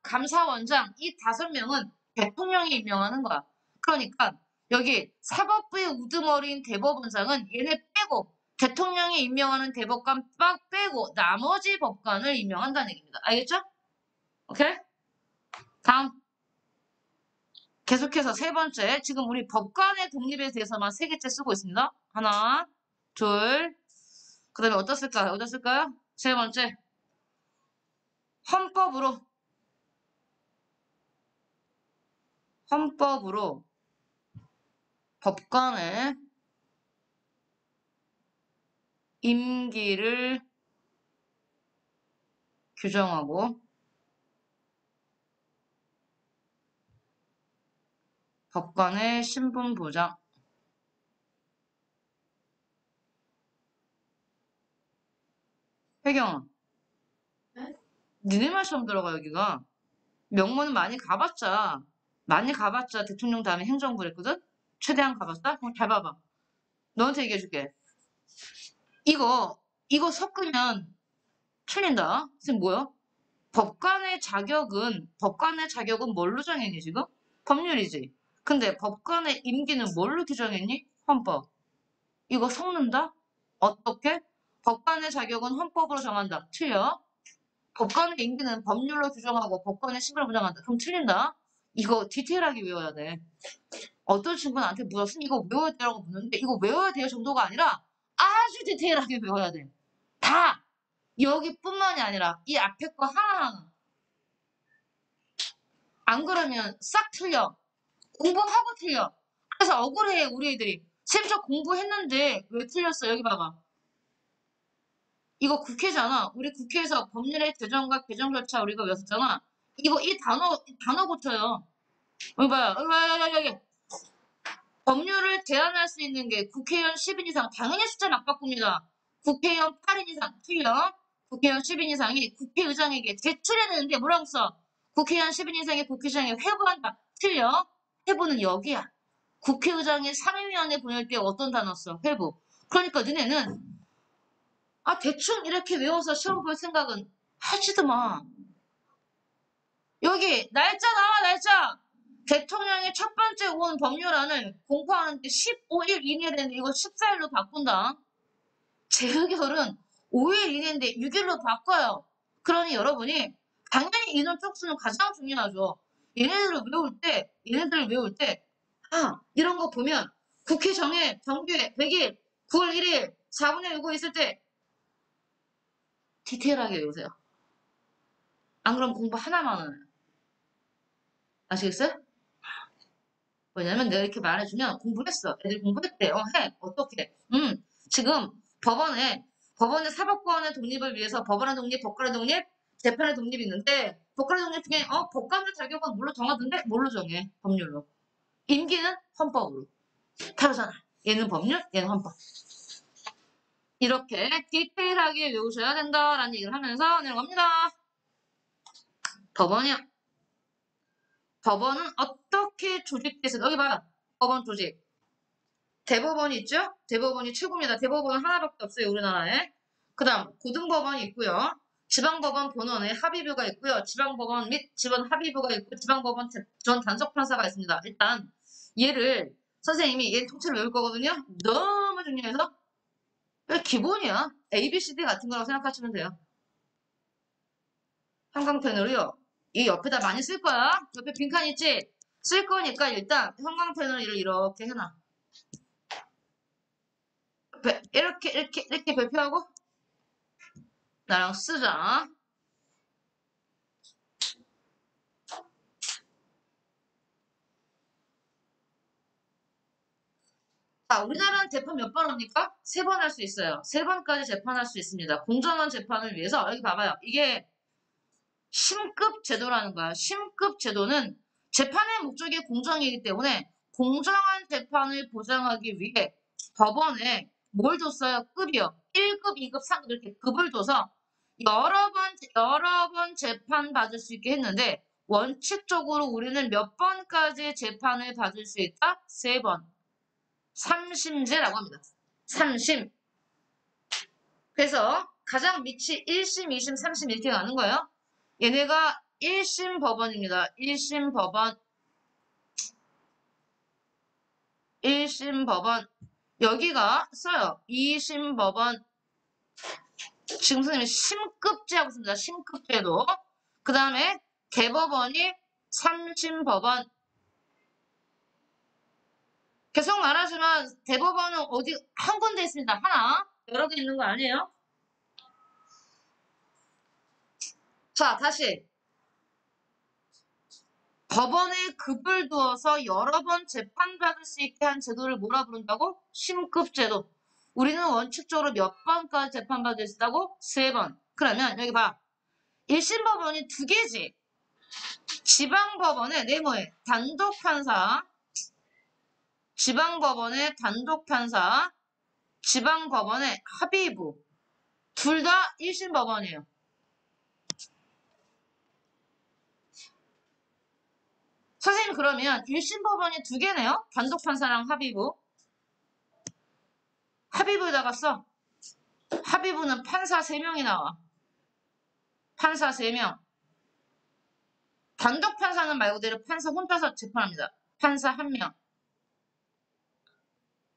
감사원장. 이 5명은 대통령이 임명하는 거야. 그러니까 여기 사법부의 우두머리인 대법원장은 얘네 빼고 대통령이 임명하는 대법관 빡 빼고 나머지 법관을 임명한다는 얘기입니다. 알겠죠? 오케이? 다음. 계속해서 3번째. 지금 우리 법관의 독립에 대해서만 3개째 쓰고 있습니다. 하나, 둘. 그 다음에 어디다 쓸까요? 3번째. 헌법으로 법관의 임기를 규정하고 법관의 신분 보장. 혜경아, 니네만 시험 들어가 여기가. 명문은 많이 가봤자 대통령 다음에 행정부랬거든? 최대한 가봤어? 그럼 잘 봐봐. 너한테 얘기해줄게. 이거 섞으면 틀린다. 선생님 뭐야? 법관의 자격은 뭘로 정했니 지금? 법률이지. 근데 법관의 임기는 뭘로 규정했니? 헌법. 이거 섞는다? 어떻게? 법관의 자격은 헌법으로 정한다. 틀려. 법관의 임기는 법률로 규정하고 법관의 신분을 보장한다. 그럼 틀린다. 이거 디테일하게 외워야 돼. 어떤 친구는 나한테 물었으니 이거 외워야 돼라고 묻는데 이거 외워야 돼요 정도가 아니라 아주 디테일하게 외워야 돼. 다! 여기뿐만이 아니라 이 앞에 거 하나하나. 안 그러면 싹 틀려. 공부하고 틀려. 그래서 억울해 우리 애들이. 심지어 공부했는데 왜 틀렸어? 여기 봐봐. 이거 국회잖아. 우리 국회에서 법률의 제정과 개정 절차 우리가 외웠잖아. 이 단어 고쳐요. 여기 봐요. 여기. 법률을 제안할 수 있는 게 국회의원 10인 이상. 당연히 숫자 막 바꿉니다. 국회의원 8인 이상. 틀려. 국회의원 10인 이상이 국회의장에게 제출해내는데 뭐라고 써? 국회의원 10인 이상의 국회의장에 회부한다. 틀려. 회부는 여기야. 국회의장이 상임위원회 보낼 때 어떤 단어 써? 회부. 그러니까 너네는 대충 이렇게 외워서 시험 볼 생각은 하지도 마. 여기 날짜 나와 날짜. 대통령이 첫 번째 온 법률안을 공포하는데 15일 이내에 되는데 이거 14일로 바꾼다. 재의결은 5일 이내인데 6일로 바꿔요. 그러니 여러분이 당연히 인원 쪽수는 가장 중요하죠. 얘네들을 외울 때 이런 거 보면 국회 정규회 100일 9월 1일 4분의 6호 있을 때 디테일하게 외우세요. 안 그러면 공부 하나만 해요. 아시겠어요? 왜냐면 내가 이렇게 말해주면 공부했어. 애들 공부했대. 해. 어떻게? 지금 법원의 사법권의 독립을 위해서 법원의 독립, 법관의 독립, 재판의 독립이 있는데 법관의 독립 중에 법관의 자격은 뭘로 정하던데? 뭘로 정해? 법률로. 임기는 헌법으로. 다르잖아. 얘는 법률, 얘는 헌법. 이렇게 디테일하게 외우셔야 된다라는 얘기를 하면서 내려갑니다. 법원이요. 법원은 어떻게 조직돼서 여기 봐요. 법원 조직. 대법원이 있죠? 대법원이 최고입니다. 대법원은 하나밖에 없어요. 우리나라에. 그 다음 고등법원이 있고요. 지방법원 본원에 합의부가 있고요. 지방법원 및 지원 합의부가 있고 지방법원 전 단속판사가 있습니다. 일단 선생님이 얘 통째로 외울 거거든요. 너무 중요해서 기본이야. A, B, C, D 같은 거라고 생각하시면 돼요. 형광펜으로요. 이 옆에다 많이 쓸 거야. 옆에 빈칸 있지? 쓸 거니까 일단 형광펜으로 이렇게 해놔. 이렇게 발표하고 나랑 쓰자. 우리나라는 재판 몇 번 합니까? 3번 할 수 있어요. 3번까지 재판할 수 있습니다. 공정한 재판을 위해서 여기 봐봐요. 이게 심급 제도라는 거야. 심급 제도는 재판의 목적이 공정이기 때문에 공정한 재판을 보장하기 위해 법원에 뭘 줬어요? 급이요. 1급, 2급, 3급 이렇게 급을 줘서 여러 번 재판 받을 수 있게 했는데 원칙적으로 우리는 몇 번까지 재판을 받을 수 있다? 3번. 3심제라고 합니다. 3심. 그래서 가장 밑이 1심, 2심, 3심 이렇게 가는 거예요. 얘네가 1심 법원입니다. 1심 법원. 1심 법원. 여기가 써요. 2심 법원. 지금 선생님이 심급제하고 있습니다. 심급제도. 그 다음에 대법원이 3심 법원. 계속 말하지만 대법원은 어디 한 군데 있습니다. 하나. 여러 개 있는 거 아니에요? 자, 다시. 법원에 급을 두어서 여러 번 재판받을 수 있게 한 제도를 뭐라 부른다고? 심급제도. 우리는 원칙적으로 몇 번까지 재판받을 수 있다고? 3번. 그러면 여기 봐. 1심 법원이 2개지. 지방법원의 네모에 단독판사, 지방법원의 단독판사, 지방법원의 합의부. 둘 다 1심 법원이에요. 선생님 그러면 1심 법원이 2개네요? 단독판사랑 합의부. 합의부에다가 써. 합의부는 판사 3명이 나와. 판사 3명. 단독판사는 말 그대로 판사 혼자서 재판합니다. 판사 1명.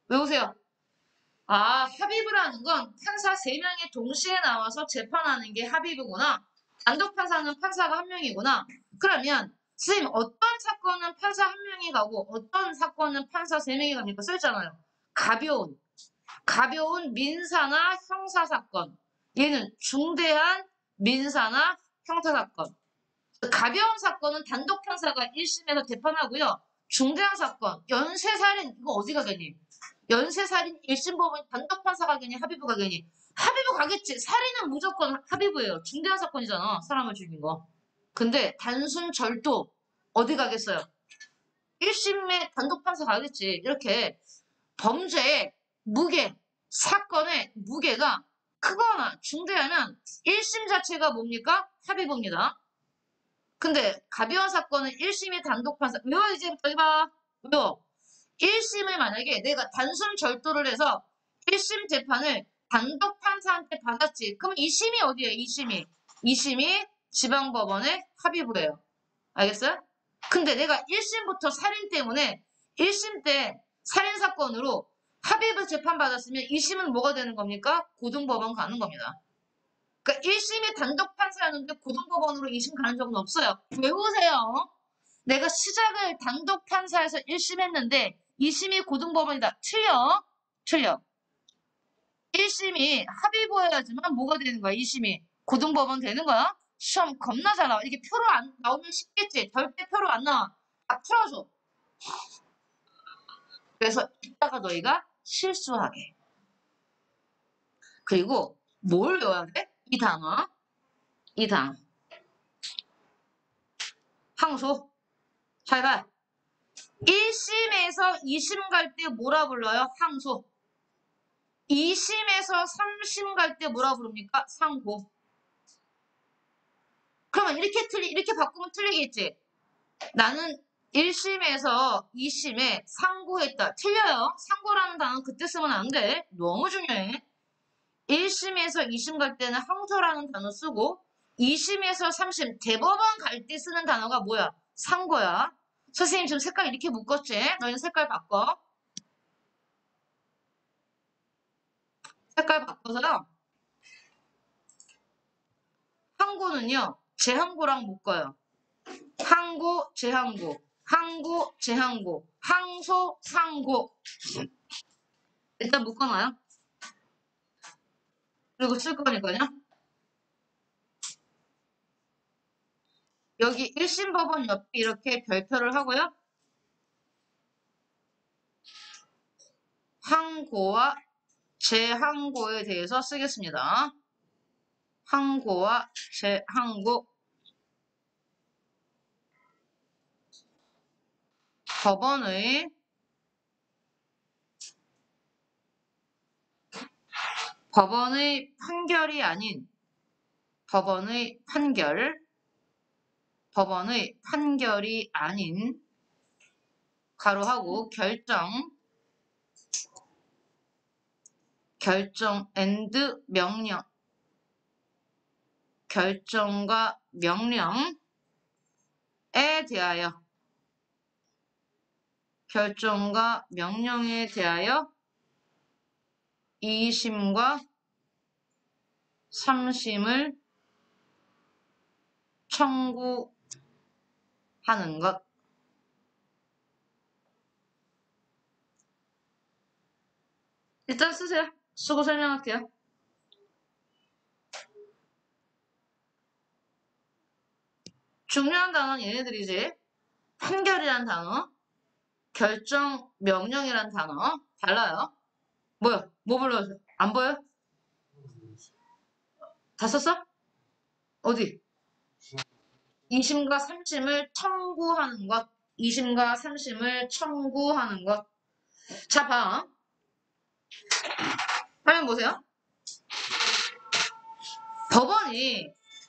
외우세요. 아, 합의부라는 건 판사 3명이 동시에 나와서 재판하는 게 합의부구나. 단독판사는 판사가 1명이구나. 그러면 선생님 어떤 사건은 판사 1명이 가고 어떤 사건은 판사 3명이 갑니까? 써있잖아요. 가벼운 민사나 형사사건. 얘는 중대한 민사나 형사사건. 가벼운 사건은 단독판사가 1심에서 재판하고요. 중대한 사건, 연쇄살인, 이거 어디 가겠니? 연쇄살인 1심 법원 단독판사 가겠니? 합의부 가겠니? 합의부 가겠지. 살인은 무조건 합의부예요. 중대한 사건이잖아. 사람을 죽인 거. 근데 단순 절도 어디 가겠어요? 1심에 단독판사 가겠지. 이렇게 범죄의 무게, 사건의 무게가 크거나 중대하면 1심 자체가 뭡니까? 합의부입니다. 근데 가벼운 사건은 1심이 단독판사. 외워 이제부터 해봐. 외워. 1심을 만약에 내가 단순 절도를 해서 1심 재판을 단독판사한테 받았지. 그럼 2심이 어디에? 2심이. 2심이 지방법원의 합의부예요. 알겠어요? 근데 내가 1심부터 살인 때문에 1심 때 살인사건으로 합의부 재판받았으면 2심은 뭐가 되는 겁니까? 고등법원 가는 겁니다. 그러니까 1심이 단독판사였는데 고등법원으로 2심 가는 적은 없어요. 외우세요. 내가 시작을 단독판사에서 1심 했는데 2심이 고등법원이다. 틀려. 1심이 합의부여야지만 뭐가 되는 거야? 2심이 고등법원 되는 거야? 시험 겁나 잘 나와. 이게 표로 안 나오면 쉽겠지. 절대 표로 안 나와. 다 풀어줘. 그래서 이따가 너희가 실수하게. 그리고 뭘 외워야 돼? 이 단어. 항소. 잘 봐. 1심에서 2심 갈 때 뭐라 불러요? 항소. 2심에서 3심 갈 때 뭐라 부릅니까? 상고. 그러면 이렇게 바꾸면 틀리겠지? 나는 1심에서 2심에 상고했다. 틀려요. 상고라는 단어 그때 쓰면 안 돼. 너무 중요해. 1심에서 2심 갈 때는 항소라는 단어 쓰고 2심에서 3심 대법원 갈 때 쓰는 단어가 뭐야? 상고야. 선생님 지금 색깔 이렇게 묶었지? 너희는 색깔 바꿔. 색깔 바꿔서요. 항고는요. 재항고랑 묶어요. 항고, 재항고, 항고, 재항고, 항소, 상고. 일단 묶어놔요. 그리고 쓸 거니까요. 여기 1심 법원 옆에 이렇게 별표를 하고요. 항고와 재항고에 대해서 쓰겠습니다. 항고와 재항고. 법원의 판결이 아닌 법원의 판결이 아닌 가로하고 결정 and 명령 결정과 명령에 대하여 결정과 명령에 대하여 2심과 3심을 청구하는 것. 일단 쓰세요. 쓰고 설명할게요. 중요한 단어는 얘네들이지. 판결이란 단어, 결정, 명령이란 단어 달라요. 뭐야? 뭐 불러요? 안 보여? 다 썼어? 어디? 2심과 3심을 청구하는 것. 2심과 3심을 청구하는 것. 자, 봐. 화면 보세요. 법원이,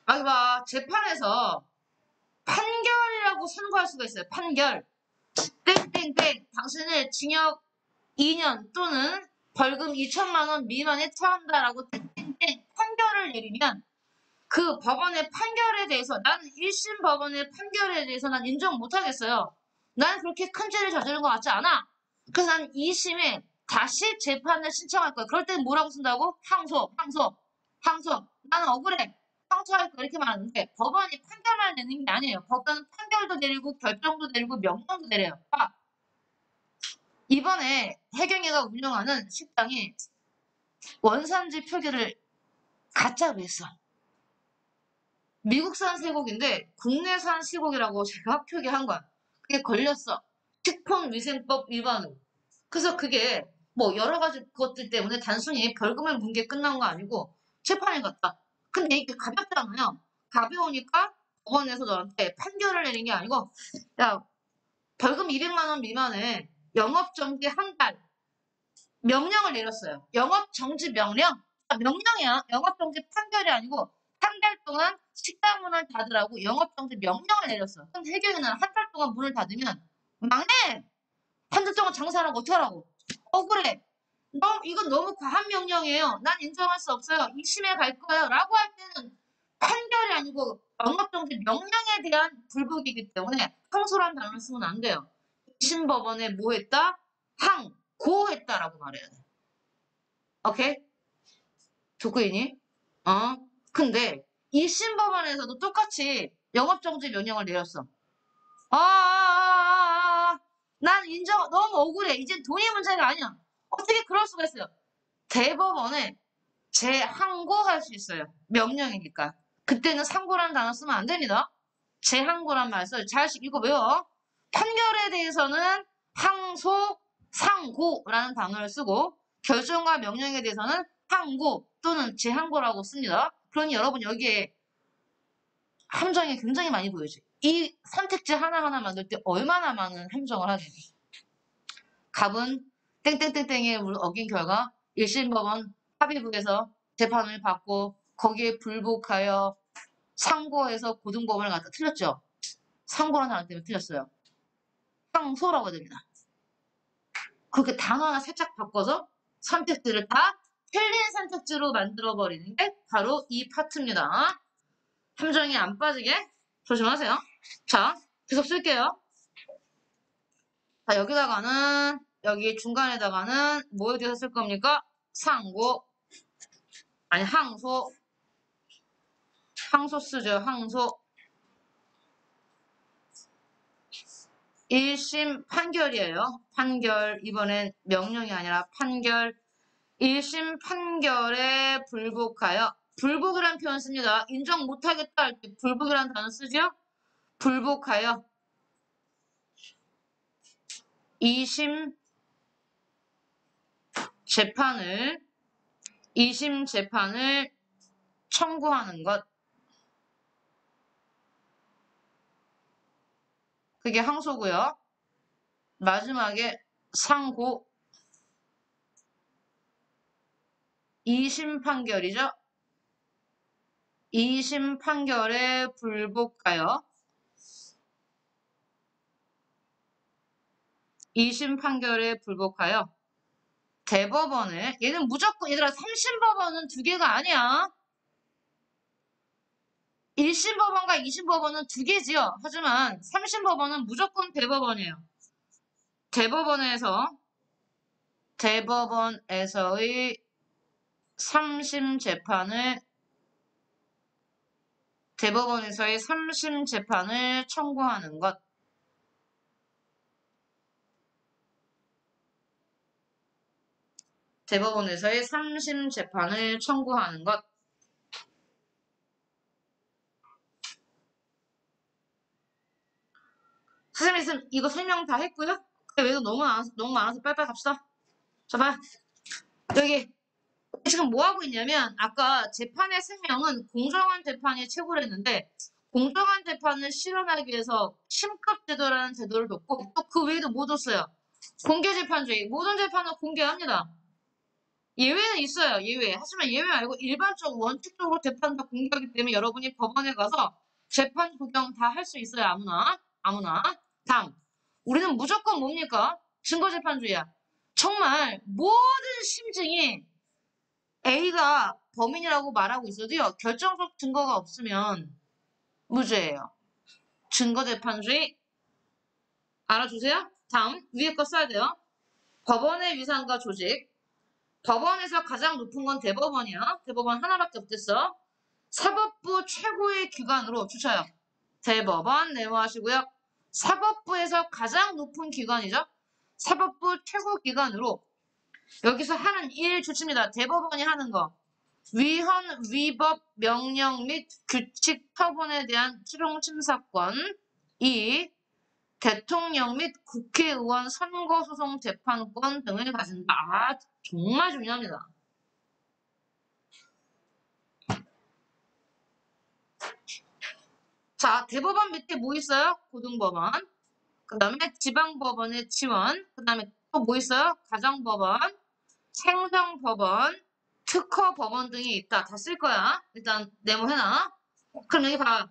여기 봐. 재판에서 판결이라고 선고할 수가 있어요. 판결. 땡땡땡. 당신을 징역 2년 또는 벌금 2천만 원 미만에 처한다라고 땡땡땡 판결을 내리면 그 법원의 판결에 대해서 나는 1심 법원의 판결에 대해서 난 인정 못하겠어요. 난 그렇게 큰 죄를 저지른 것 같지 않아. 그래서 난 2심에 다시 재판을 신청할 거야. 그럴 때는 뭐라고 쓴다고? 항소, 항소, 항소. 나는 억울해. 항소할 거야. 이렇게 말하는데 법원이 판결만 내는 게 아니에요. 법원은 판결도 내리고 결정도 내리고 명령도 내려요. 봐. 이번에 해경이가 운영하는 식당이 원산지 표기를 가짜로 했어. 미국산 쇠고기인데 국내산 쇠고기라고 제가 표기한 거야. 그게 걸렸어. 식품위생법 위반으로. 그래서 그게 뭐 여러 가지 것들 때문에 단순히 벌금을 문 게 끝난 거 아니고 재판에 갔다. 근데 이게 가볍잖아요. 가벼우니까 법원에서 너한테 판결을 내린 게 아니고 야 벌금 200만 원 미만에 영업정지 한 달 명령을 내렸어요. 영업정지 명령? 아, 명령이야. 영업정지 판결이 아니고 한 달 동안 식당 문을 닫으라고 영업정지 명령을 내렸어. 그럼 해경이는 한 달 동안 문을 닫으면 막내! 한 달 동안 장사하라고 어떡하라고? 억울해. 이건 너무 과한 명령이에요. 난 인정할 수 없어요. 2심에 갈 거예요. 라고 할 때는 판결이 아니고 영업정지 명령에 대한 불복이기 때문에 항소란 단어를 쓰면 안 돼요. 2심 법원에 뭐 했다? 항고했다라고 말해야 돼. 오케이? 듣고 있니? 어? 근데 2심 법원에서도 똑같이 영업정지 명령을 내렸어. 난 인정, 너무 억울해. 이제 돈이 문제가 아니야. 어떻게 그럴 수가 있어요? 대법원에 재항고할 수 있어요. 명령이니까. 그때는 상고라는 단어 쓰면 안 됩니다. 재항고란 말 써요. 잘 이거 외워. 판결에 대해서는 항소, 상고라는 단어를 쓰고 결정과 명령에 대해서는 항고 또는 재항고라고 씁니다. 그러니 여러분 여기에 함정이 굉장히 많이 보여져. 이 선택지 하나하나 만들 때 얼마나 많은 함정을 하지. 갑은 땡땡땡땡에 어긴 결과 1심 법원 합의부에서 재판을 받고 거기에 불복하여 상고해서 고등법원을 갖다 틀렸죠. 상고라는 단어 때문에 틀렸어요. 항소라고 해야 됩니다. 그렇게 단어 하나 살짝 바꿔서 선택지를 다 틀린 선택지로 만들어버리는 게 바로 이 파트입니다. 함정이 안 빠지게 조심하세요. 자, 계속 쓸게요. 자, 여기다가는, 여기 중간에다가는 뭐에 대해서 쓸 겁니까? 상고, 아니, 항소. 항소 쓰죠, 항소. 1심 판결이에요. 판결. 이번엔 명령이 아니라 판결. 1심 판결에 불복하여. 불복이라는 표현 씁니다. 인정 못하겠다 할 때 불복이라는 단어 쓰죠? 불복하여. 2심 재판을, 2심 재판을 청구하는 것. 그게 항소고요. 마지막에 상고. 2심 판결이죠. 2심 판결에 불복하여 2심 판결에 불복하여 대법원에 얘는 무조건 얘들아 3심 법원은 두 개가 아니야. 1심 법원과 2심 법원은 두 개지요. 하지만 3심 법원은 무조건 대법원이에요. 대법원에서의 3심 재판을 대법원에서의 3심 재판을 청구하는 것. 대법원에서의 3심 재판을 청구하는 것. 선생님 이거 설명 다 했고요. 외도 너무 많아서 빨리빨리 갑시다. 자, 봐. 여기 지금 뭐 하고 있냐면 아까 재판의 생명은 공정한 재판이 최고로 했는데 공정한 재판을 실현하기 위해서 심급 제도라는 제도를 뒀고 또 그 외에도 뭐 뒀어요? 공개 재판주의. 모든 재판은 공개합니다. 예외는 있어요. 예외. 하지만 예외 말고 일반적으로 원칙적으로 재판 다 공개하기 때문에 여러분이 법원에 가서 재판 구경 다 할 수 있어요. 아무나. 아무나. 다음. 우리는 무조건 뭡니까? 증거재판주의야. 정말 모든 심증이 A가 범인이라고 말하고 있어도요. 결정적 증거가 없으면 무죄예요. 증거재판주의 알아주세요. 다음 위에 거 써야 돼요. 법원의 위상과 조직. 법원에서 가장 높은 건 대법원이야. 대법원 하나밖에 없댔어. 사법부 최고의 기관으로 추쳐요. 대법원 네모하시고요. 사법부에서 가장 높은 기관이죠. 사법부 최고 기관으로 여기서 하는 일 주치입니다. 대법원이 하는 거. 위헌, 위법, 명령 및 규칙 처분에 대한 실용 심사권. 2. 대통령 및 국회의원 선거소송 재판권 등을 가진다. 아, 정말 중요합니다. 자, 대법원 밑에 뭐 있어요? 고등법원. 그 다음에 지방법원의 지원. 그 다음에 또 뭐 있어요? 가정법원, 생성법원, 특허법원 등이 있다. 다 쓸 거야. 일단 네모해놔. 그럼 여기 봐.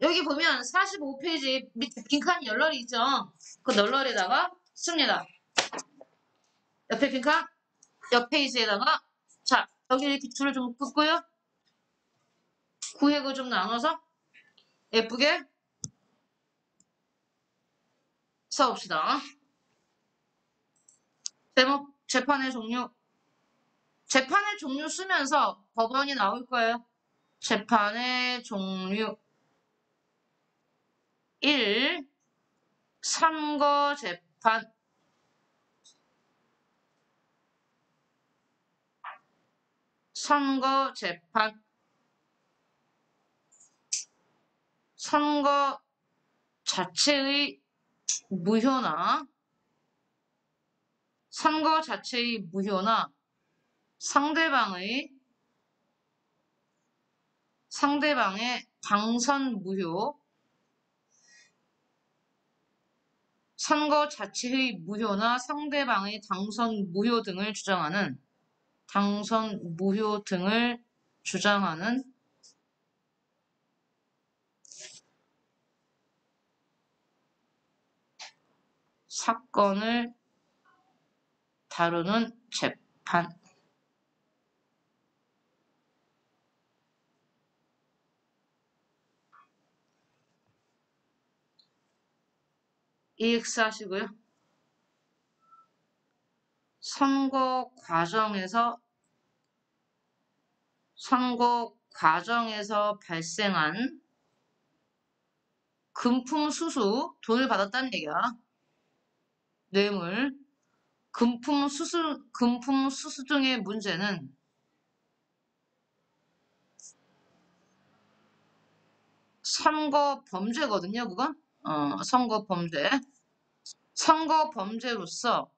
여기 보면 45페이지 밑에 빈칸 널널이 있죠? 그 널널에다가 씁니다. 옆에 빈칸, 옆 페이지에다가 자, 여기 이렇게 줄을 좀 긋고요. 구획을 좀 나눠서 예쁘게 써봅시다. 제목, 재판의 종류. 재판의 종류 쓰면서 법원이 나올 거예요. 재판의 종류. 1. 선거재판. 선거재판. 선거 자체의 무효나 선거 자체의 무효나 상대방의 당선 무효, 선거 자체의 무효나 상대방의 당선 무효 등을 주장하는 사건을 다루는 재판. EX 하시고요. 선거 과정에서 발생한 금품 수수, 돈을 받았다는 얘기야. 뇌물, 금품 수수 등의 문제는 선거 범죄거든요, 그건? 선거 범죄. 선거 범죄로서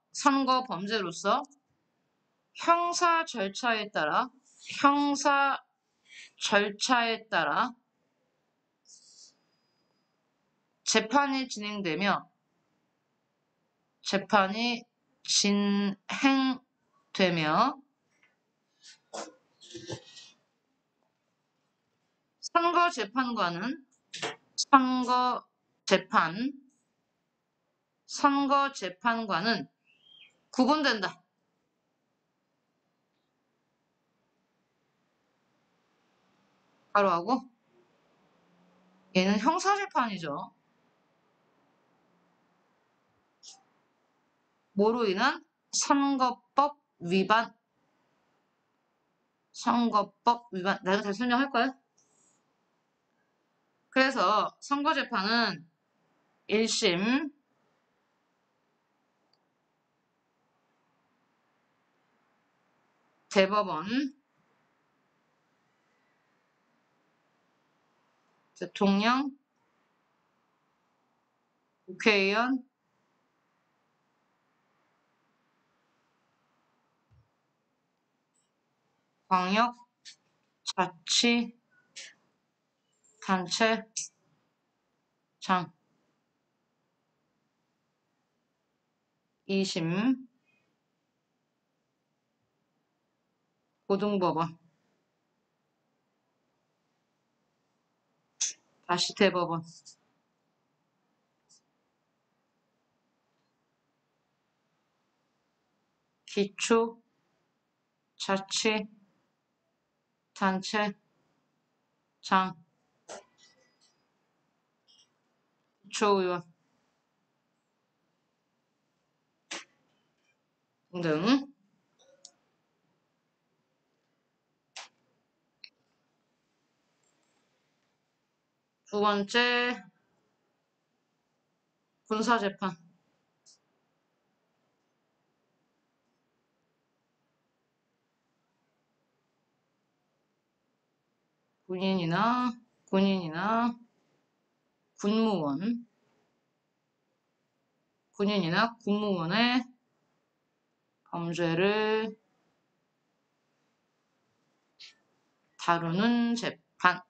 형사 절차에 따라 재판이 진행되며 선거 재판과는 구분된다. 바로 하고 얘는 형사재판이죠. 뭐로 인한 선거법 위반. 내가 다시 설명할 거야. 그래서 선거재판은 1심, 대법원, 대통령, 국회의원, 광역, 자치, 단체, 장, 2심, 고등법원, 다시 대법원, 기초, 자치, 단체, 장, 기초의원 등등. 두 번째, 군사재판. 군인이나 군무원, 군인이나 군무원의 범죄를 다루는 재판.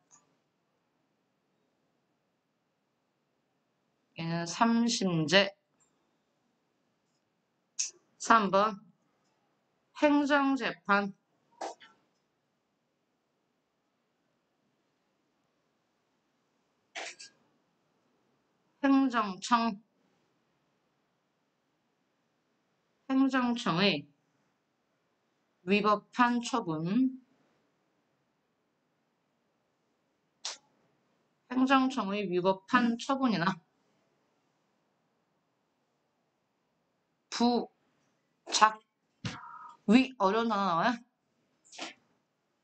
얘는 3심제. 3번 행정재판. 행정청의 위법한 처분. 행정청의 위법한 처분이나 부작위, 어려운 단어 나와요?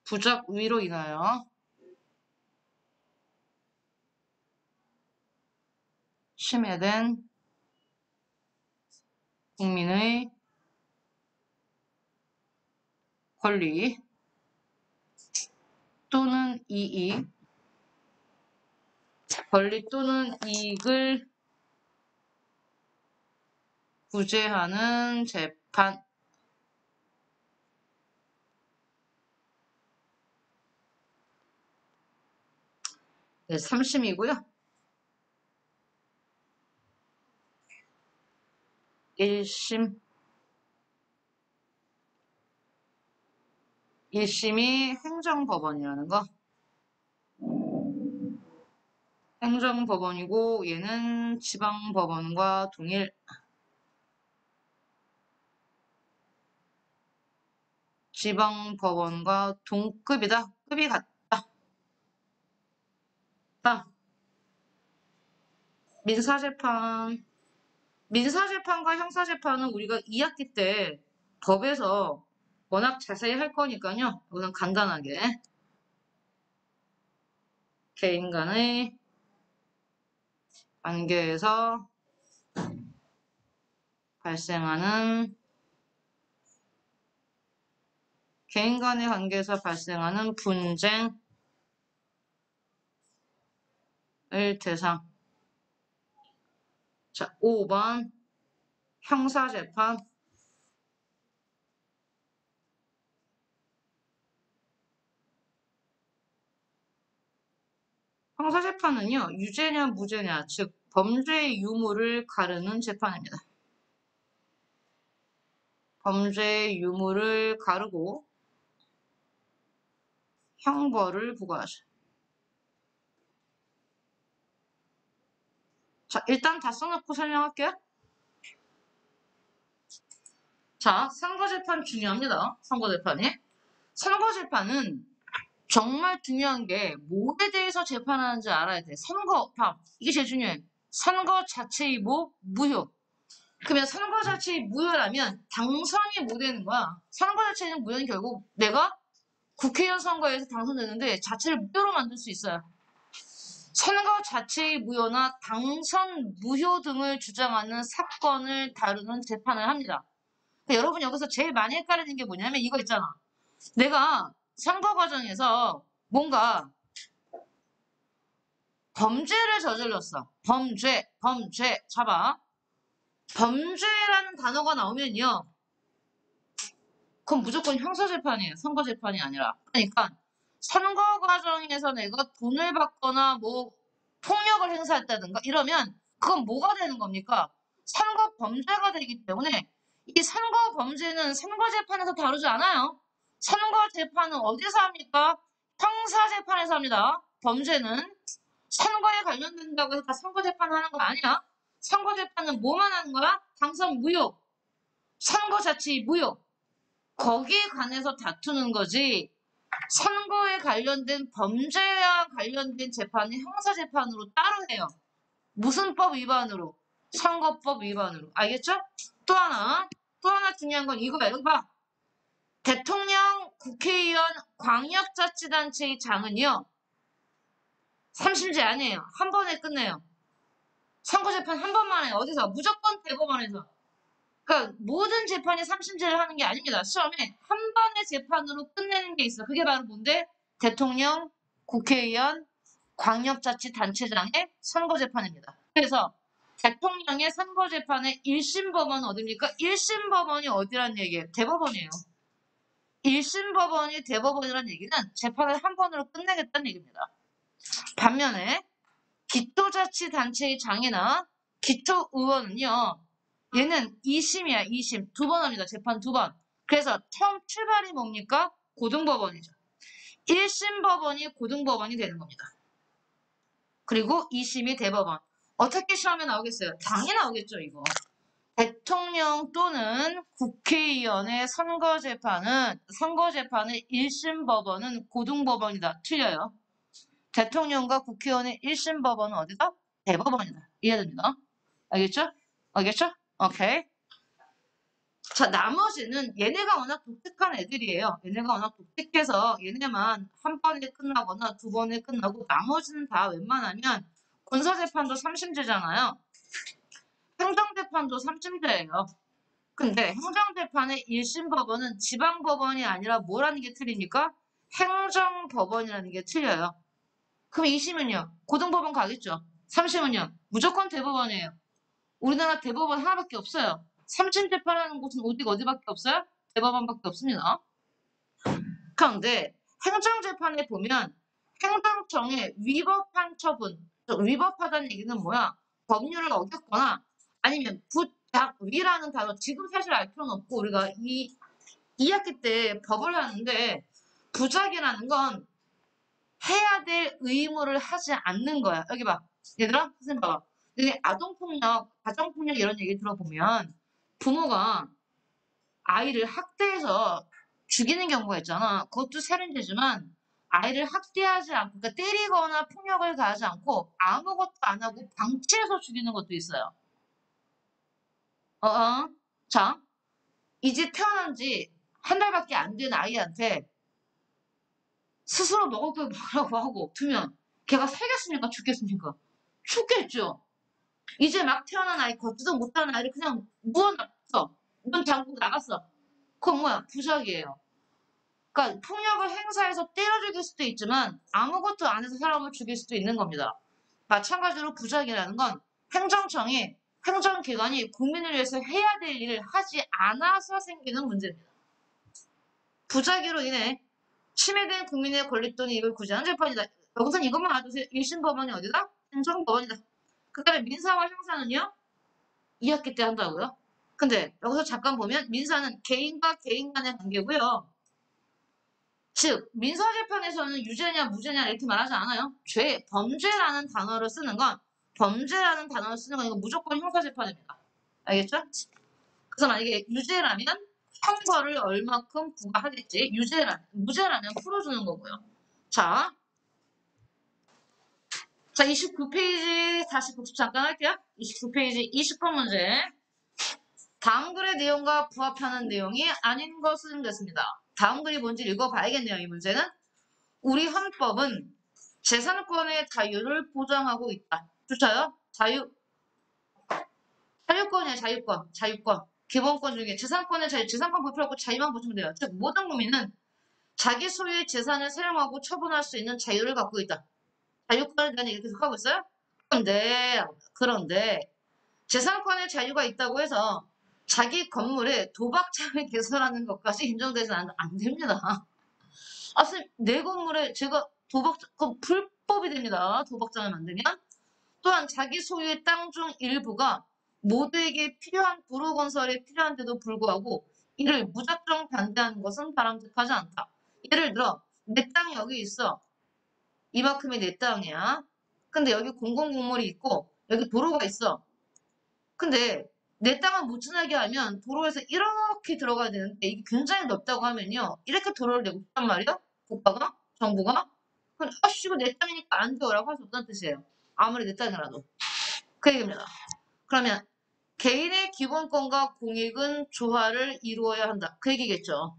부작위로 인하여 침해된 국민의 권리 또는 이익, 권리 또는 이익을 구제하는 재판. 네, 3심이고요. 1심이 행정법원이라는 거. 행정법원이고 얘는 지방법원과 동일. 지방법원과 동급이다. 급이 같다. 민사재판. 민사재판과 형사재판은 우리가 2학기 때 법에서 워낙 자세히 할 거니까요. 우선 간단하게 개인 간의 관계에서 발생하는 분쟁을 대상. 자, 5번 형사재판. 형사재판은요, 유죄냐 무죄냐, 즉 범죄의 유무를 가르는 재판입니다. 범죄의 유무를 가르고 형벌을 부과하죠. 자, 일단 다 써놓고 설명할게요. 자, 선거재판 중요합니다. 선거재판이. 선거재판은 정말 중요한 게 뭐에 대해서 재판하는지 알아야 돼. 선거법. 이게 제일 중요해. 선거 자체의 무효. 그러면 선거 자체의 무효라면 당선이 못 되는 거야. 선거 자체는 무효는 결국 내가 국회의원 선거에서 당선되는데 자체를 무효로 만들 수 있어요. 선거 자체의 무효나 당선 무효 등을 주장하는 사건을 다루는 재판을 합니다. 그러니까 여러분 여기서 제일 많이 헷갈리는 게 뭐냐면 이거 있잖아. 내가 선거 과정에서 뭔가 범죄를 저질렀어. 범죄. 잡아. 범죄라는 단어가 나오면요. 그건 무조건 형사재판이에요. 선거재판이 아니라. 그러니까 선거 과정에서 내가 돈을 받거나 뭐 폭력을 행사했다든가 이러면 그건 뭐가 되는 겁니까? 선거 범죄가 되기 때문에 이 선거 범죄는 선거재판에서 다루지 않아요. 선거재판은 어디서 합니까? 형사재판에서 합니다. 범죄는 선거에 관련된다고 해서 다 선거재판 하는 거 아니야. 선거재판은 뭐만 하는 거야? 당선 무효, 선거 자체 무효. 거기에 관해서 다투는 거지. 선거에 관련된 범죄와 관련된 재판은 형사재판으로 따로 해요. 무슨 법 위반으로? 선거법 위반으로. 알겠죠? 또 하나 중요한 건 이거야. 여기 봐. 대통령, 국회의원, 광역자치단체의 장은요. 3심제 아니에요. 한 번에 끝내요. 선거재판 한 번만 해요. 어디서? 무조건 대법원에서. 그러니까 모든 재판이 3심제를 하는 게 아닙니다. 시험에 한 번의 재판으로 끝내는 게 있어. 그게 바로 뭔데? 대통령, 국회의원, 광역자치단체장의 선거재판입니다. 그래서 대통령의 선거재판의 1심 법원은 어디입니까? 1심 법원이 어디란 얘기예요? 대법원이에요. 1심 법원이 대법원이란 얘기는 재판을 한 번으로 끝내겠다는 얘기입니다. 반면에 기초자치단체의 장이나 기초의원은요. 얘는 2심이야. 2심. 두 번 합니다. 재판 두 번. 그래서 처음 출발이 뭡니까? 고등법원이죠. 1심 법원이 고등법원이 되는 겁니다. 그리고 2심이 대법원. 어떻게 시험에 나오겠어요? 당연히 나오겠죠, 이거. 대통령 또는 국회의원의 선거재판의 1심 법원은 고등법원이다. 틀려요. 대통령과 국회의원의 1심 법원은 어디다? 대법원이다. 이해됩니다. 알겠죠? 알겠죠? 오케이. 자, 나머지는 얘네가 워낙 독특한 애들이에요. 얘네가 워낙 독특해서 얘네만 한 번에 끝나거나 두 번에 끝나고 나머지는 다 웬만하면 군사재판도 3심제잖아요. 행정재판도 3심제예요. 근데 행정재판의 1심 법원은 지방법원이 아니라 뭐라는 게 틀립니까? 행정법원이라는 게 틀려요. 그럼 2심은요? 고등법원 가겠죠? 3심은요? 무조건 대법원이에요. 우리나라 대법원 하나밖에 없어요. 3심 재판하는 곳은 어디밖에 없어요? 대법원밖에 없습니다. 그런데 행정재판에 보면 행정청의 위법한 처분, 위법하다는 얘기는 뭐야? 법률을 어겼거나 아니면 부작위라는 단어, 지금 사실 알 필요는 없고 우리가 2학기 때 법을 하는데 부작위라는 건 해야 될 의무를 하지 않는 거야. 여기 봐. 얘들아, 선생님 봐봐. 근데 아동폭력, 가정폭력 이런 얘기 들어보면 부모가 아이를 학대해서 죽이는 경우가 있잖아. 그것도 살인죄지만 아이를 학대하지 않고, 그러니까 때리거나 폭력을 가하지 않고 아무것도 안 하고 방치해서 죽이는 것도 있어요. 자, 이제 태어난 지 한 달밖에 안 된 아이한테 스스로 먹을 걸 먹으라고 하고 두면 걔가 살겠습니까? 죽겠습니까? 죽겠죠. 이제 막 태어난 아이, 걷지도 못하는 아이를 그냥 누워놨어. 문 잠그고 나갔어. 그건 뭐야? 부작이에요. 그러니까 폭력을 행사해서 때려 죽일 수도 있지만 아무것도 안 해서 사람을 죽일 수도 있는 겁니다. 마찬가지로 부작이라는 건 행정청이, 행정기관이 국민을 위해서 해야 될 일을 하지 않아서 생기는 문제입니다. 부작위로 인해 침해된 국민의 권리 또는 이익을 구제하는 재판이다. 여기서는 이것만 알아두세요. 1심 법원이 어디다? 행정법원이다. 그 다음에 민사와 형사는요? 2학기 때 한다고요? 근데 여기서 잠깐 보면 민사는 개인과 개인 간의 관계고요. 즉 민사재판에서는 유죄냐 무죄냐 이렇게 말하지 않아요. 범죄라는 단어를 쓰는 건 이거 무조건 형사재판입니다. 알겠죠? 그래서 만약에 유죄라면 형벌을 얼마큼 부과하겠지. 무죄라면 풀어주는 거고요. 자 29페이지 다시 복습 잠깐 할게요. 29페이지 20번 문제. 다음 글의 내용과 부합하는 내용이 아닌 것은 됐습니다. 다음 글이 뭔지 읽어봐야겠네요. 이 문제는. 우리 헌법은 재산권의 자유를 보장하고 있다. 좋아요? 자유권이에요. 자유권. 기본권 중에 재산권의 자유, 재산권 볼 필요 없고 자유만 보시면 돼요. 즉 모든 국민은 자기 소유의 재산을 사용하고 처분할 수 있는 자유를 갖고 있다. 자유권에 대한 얘기를 계속 하고 있어요. 그런데 재산권의 자유가 있다고 해서 자기 건물에 도박장을 개설하는 것까지 인정되지 안 됩니다. 아, 선생님, 내 건물에 제가 그건 불법이 됩니다. 도박장을 만들면. 또한 자기 소유의 땅 중 일부가 모두에게 필요한 도로 건설에 필요한데도 불구하고 이를 무작정 반대하는 것은 바람직하지 않다. 예를 들어 내 땅이 여기 있어. 이만큼이 내 땅이야. 근데 여기 공공건물이 있고 여기 도로가 있어. 근데 내 땅을 못 지나게 하면 도로에서 이렇게 들어가야 되는데 이게 굉장히 넓다고 하면요. 이렇게 도로를 내고 있단 말이야. 국가가? 정부가? 그럼 아씨 이거 내 땅이니까 안 돼요라고 할 수 없다는 뜻이에요. 아무리 내 땅이라도. 그 얘기입니다. 그러면 개인의 기본권과 공익은 조화를 이루어야 한다. 그 얘기겠죠.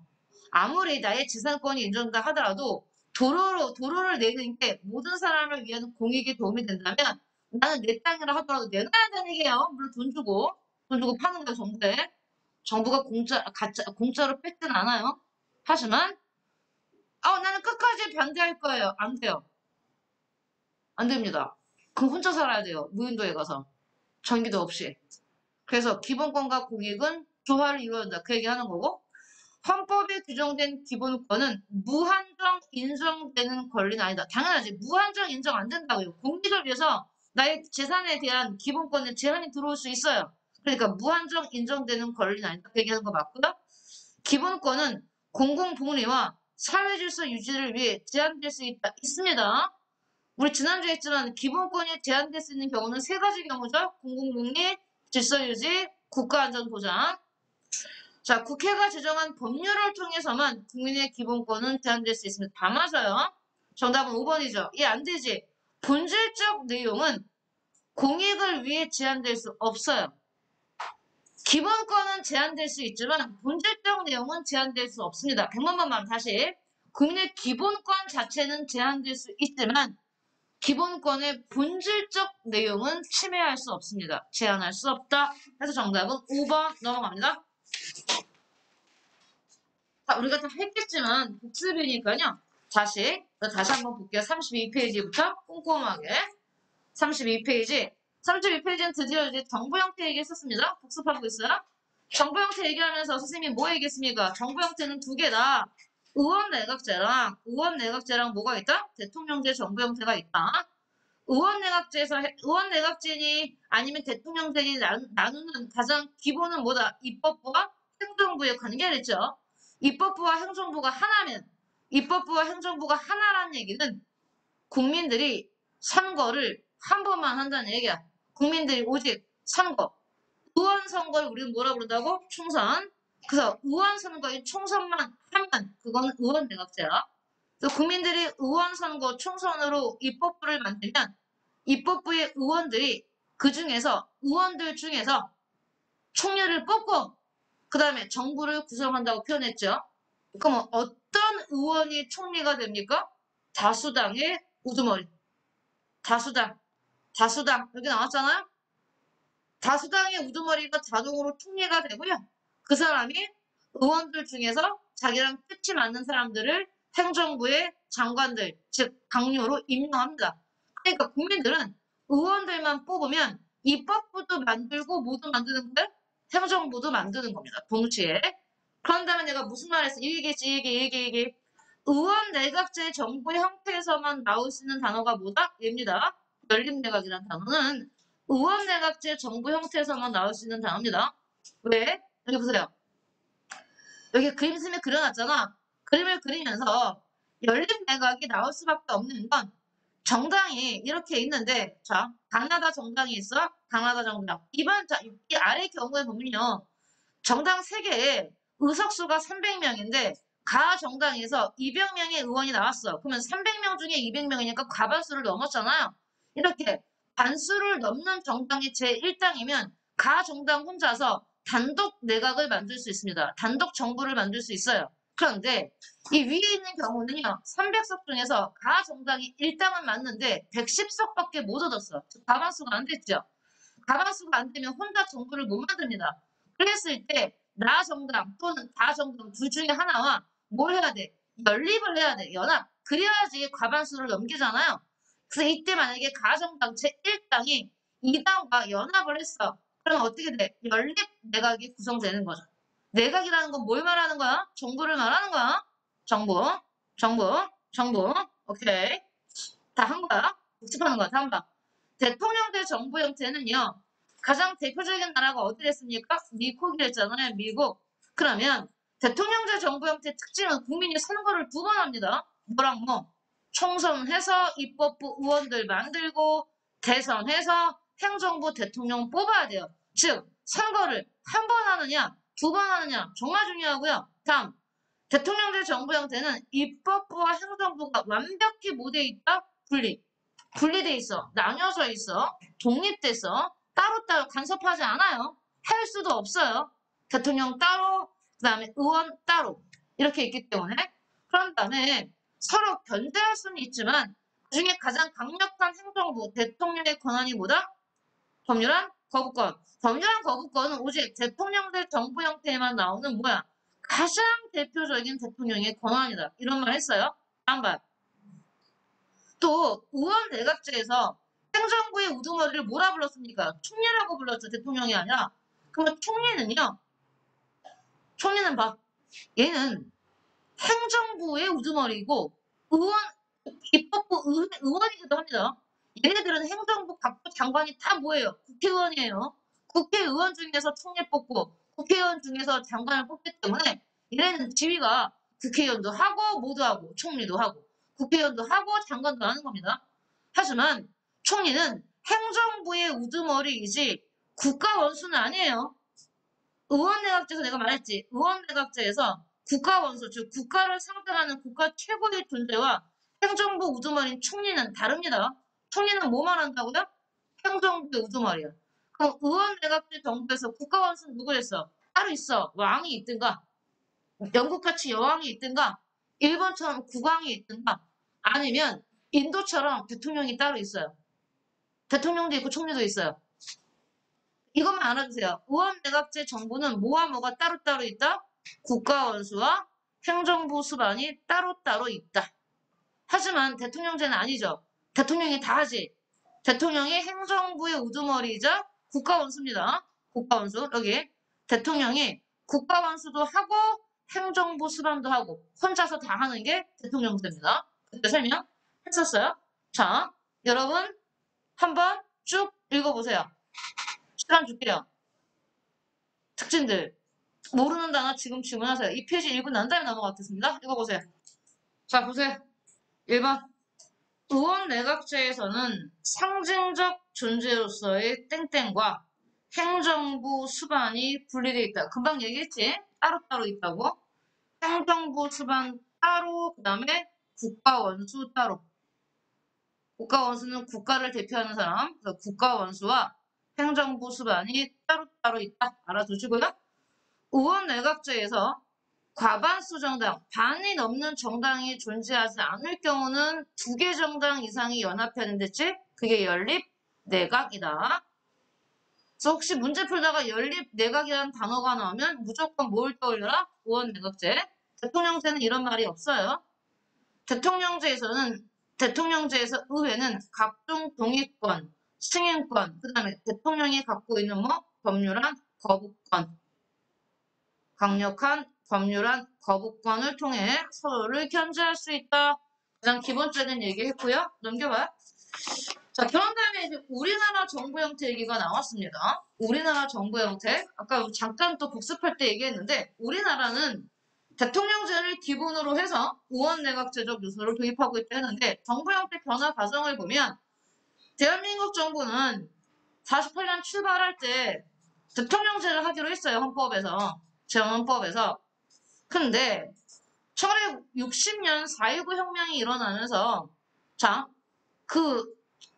아무리 나의 재산권이 인정된다 하더라도 도로를 내는 게 모든 사람을 위한 공익에 도움이 된다면 나는 내 땅이라 하더라도 내놔야 되는 얘기예요. 물론 돈 주고 파는 거 정부에. 정부가 공짜로 뺏진 않아요. 하지만 나는 끝까지 반대할 거예요. 안 돼요. 안 됩니다. 그럼 혼자 살아야 돼요. 무인도에 가서. 전기도 없이. 그래서 기본권과 공익은 조화를 이루어야 한다. 그 얘기하는 거고 헌법에 규정된 기본권은 무한정 인정되는 권리는 아니다. 당연하지. 무한정 인정 안 된다고요. 공익을 위해서 나의 재산에 대한 기본권에 제한이 들어올 수 있어요. 그러니까 무한정 인정되는 권리는 아니다. 그 얘기하는 거 맞고요. 기본권은 공공복리와 사회질서 유지를 위해 제한될 수 있습니다. 우리 지난주에 했지만 기본권이 제한될 수 있는 경우는 세 가지 경우죠. 공공복리, 질서유지, 국가안전보장. 자, 국회가 제정한 법률을 통해서만 국민의 기본권은 제한될 수 있습니다. 다 맞아요. 정답은 5번이죠. 이 안 되지. 본질적 내용은 공익을 위해 제한될 수 없어요. 기본권은 제한될 수 있지만 본질적 내용은 제한될 수 없습니다. 100만 번 다시. 국민의 기본권 자체는 제한될 수 있지만 기본권의 본질적 내용은 침해할 수 없습니다. 제한할 수 없다. 그래서 정답은 5번 넘어갑니다. 자, 우리가 다 했겠지만 복습이니까요. 다시 한번 볼게요. 32페이지부터 꼼꼼하게. 32페이지. 32페이지는 드디어 이제 정부 형태 얘기했었습니다. 복습하고 있어요. 정부 형태 얘기하면서 선생님이 뭐 얘기했습니까? 정부 형태는 두 개다. 의원 내각제랑 뭐가 있다? 대통령제 정부 형태가 있다. 의원 내각제니 아니면 대통령제니 나누는 가장 기본은 뭐다? 입법부와 행정부의 관계겠죠. 입법부와 행정부가 하나라는 얘기는 국민들이 선거를 한 번만 한다는 얘기야. 국민들이 오직 선거. 의원 선거를 우리는 뭐라 부른다고? 총선. 그래서 의원 선거의 총선만 하면 그거는 의원 내각제야. 그래서 국민들이 의원 선거 총선으로 입법부를 만들면 입법부의 의원들이 의원들 중에서 총리를 뽑고 그 다음에 정부를 구성한다고 표현했죠. 그럼 어떤 의원이 총리가 됩니까? 다수당의 우두머리. 다수당. 여기 나왔잖아요. 다수당의 우두머리가 자동으로 총리가 되고요. 그 사람이 의원들 중에서 자기랑 뜻이 맞는 사람들을 행정부의 장관들, 즉 당뇨로 임명합니다. 그러니까 국민들은 의원들만 뽑으면 입법부도 만들고 모두 만드는 거예요. 행정부도 만드는 겁니다. 동시에. 그런 다음에 내가 무슨 말 했어? 이 얘기. 의원 내각제 정부 형태에서만 나올 수 있는 단어가 뭐다? 얘입니다. 열린내각이라는 단어는 의원 내각제 정부 형태에서만 나올 수 있는 단어입니다. 왜? 여기 보세요. 여기 그림을 그려놨잖아. 그림을 그리면서 열린 내각이 나올 수밖에 없는 건 정당이 이렇게 있는데, 자, 가나다 정당이 있어. 가나다 정당. 이 아래 경우에 보면요. 정당 3개에 의석수가 300명인데, 가 정당에서 200명의 의원이 나왔어. 그러면 300명 중에 200명이니까 과반수를 넘었잖아요. 이렇게 반수를 넘는 정당이 제1당이면 가 정당 혼자서 단독 내각을 만들 수 있습니다. 단독 정부를 만들 수 있어요. 그런데 이 위에 있는 경우는요. 300석 중에서 가 정당이 1당은 맞는데 110석밖에 못 얻었어. 과반수가 안 됐죠. 과반수가 안 되면 혼자 정부를 못 만듭니다. 그랬을 때 나 정당 또는 다 정당 둘 중에 하나와 뭘 해야 돼? 연립을 해야 돼. 연합. 그래야지 과반수를 넘기잖아요. 그래서 이때 만약에 가정당 제1당이 2당과 연합을 했어. 그러면 어떻게 돼? 연립 내각이 구성되는 거죠. 내각이라는 건 뭘 말하는 거야? 정부를 말하는 거야. 정부, 정부, 정부. 오케이. 다 한 거야. 복습하는 거야. 다 한 거야. 대통령제 정부 형태는요. 가장 대표적인 나라가 어디랬습니까? 미국이랬잖아요. 미국. 그러면 대통령제 정부 형태 특징은 국민이 선거를 2번 합니다. 뭐랑 뭐? 총선해서 입법부 의원들 만들고 대선해서 행정부 대통령 뽑아야 돼요. 즉 선거를 1번 하느냐 2번 하느냐 정말 중요하고요. 다음 대통령제 정부 형태는 입법부와 행정부가 완벽히 뭐돼 있다? 분리돼 있어. 나뉘어져 있어. 독립돼서 따로따로 간섭하지 않아요. 할 수도 없어요. 대통령 따로, 그 다음에 의원 따로 이렇게 있기 때문에 그런 다음에 서로 견제할 수는 있지만 그중에 가장 강력한 행정부, 대통령의 권한이 뭐다? 법률안 거부권. 법률안 거부권은 오직 대통령제 정부 형태에만 나오는 뭐야? 가장 대표적인 대통령의 권한이다. 이런 말 했어요. 다음 번. 또 의원 내각제에서 행정부의 우두머리를 뭐라 불렀습니까? 총리라고 불렀죠. 대통령이 아니라. 그러면 총리는요. 총리는 봐. 얘는 행정부의 우두머리이고 의원, 입법부 의원이기도 합니다. 얘네들은 행정부 각부 장관이 다 뭐예요? 국회의원이에요. 국회의원 중에서 총리 뽑고 국회의원 중에서 장관을 뽑기 때문에 얘네는 지위가 국회의원도 하고 모두 하고 총리도 하고 국회의원도 하고 장관도 하는 겁니다. 하지만 총리는 행정부의 우두머리이지 국가 원수는 아니에요. 의원내각제에서 내가 말했지. 의원내각제에서 국가 원수, 즉 국가를 상대하는 국가 최고의 존재와 행정부 우두머리인 총리는 다릅니다. 총리는 뭐만 한다고요? 행정부의 우두머리야. 그럼 의원내각제 정부에서 국가 원수는 누구였어? 따로 있어. 왕이 있든가, 영국같이 여왕이 있든가, 일본처럼 국왕이 있든가, 아니면 인도처럼 대통령이 따로 있어요. 대통령도 있고 총리도 있어요. 이것만 알아두세요. 의원내각제 정부는 뭐와 뭐가 따로따로 있다? 국가원수와 행정부 수반이 따로따로 있다. 하지만 대통령제는 아니죠. 대통령이 다 하지. 대통령이 행정부의 우두머리이자 국가원수입니다. 국가원수 여기 대통령이 국가원수도 하고 행정부 수반도 하고 혼자서 다 하는 게 대통령제입니다. 그때 설명했었어요. 자, 여러분 한번 쭉 읽어보세요. 시간 줄게요. 특징들. 모르는 단어 지금 질문하세요. 이 페이지 1분 난 다음에 넘어가겠습니다. 읽어보세요. 자, 보세요. 1번. 의원 내각제에서는 상징적 존재로서의 땡땡과 행정부 수반이 분리되어 있다. 금방 얘기했지? 따로따로 있다고. 행정부 수반 따로, 그 다음에 국가원수 따로. 국가원수는 국가를 대표하는 사람, 그래서 국가원수와 행정부 수반이 따로따로 있다. 알아두시고요. 의원 내각제에서 과반수 정당, 반이 넘는 정당이 존재하지 않을 경우는 2개 정당 이상이 연합하는 데지 그게 연립 내각이다. 그래서 혹시 문제 풀다가 연립 내각이라는 단어가 나오면 무조건 뭘 떠올려라? 의원 내각제. 대통령제는 이런 말이 없어요. 대통령제에서 의회는 각종 동의권, 승인권, 그 다음에 대통령이 갖고 있는 뭐 법률안 거부권, 강력한 법률안 거부권을 통해 서로를 견제할 수 있다. 가장 기본적인 얘기 했고요. 넘겨봐요. 자, 그런 다음에 이제 우리나라 정부 형태 얘기가 나왔습니다. 우리나라 정부 형태. 아까 잠깐 또 복습할 때 얘기했는데 우리나라는 대통령제를 기본으로 해서 의원내각제적 요소를 도입하고 있다 했는데 정부 형태 변화 과정을 보면 대한민국 정부는 48년 출발할 때 대통령제를 하기로 했어요. 헌법에서. 제헌법에서. 근데 1960년 4.19 혁명이 일어나면서 자, 그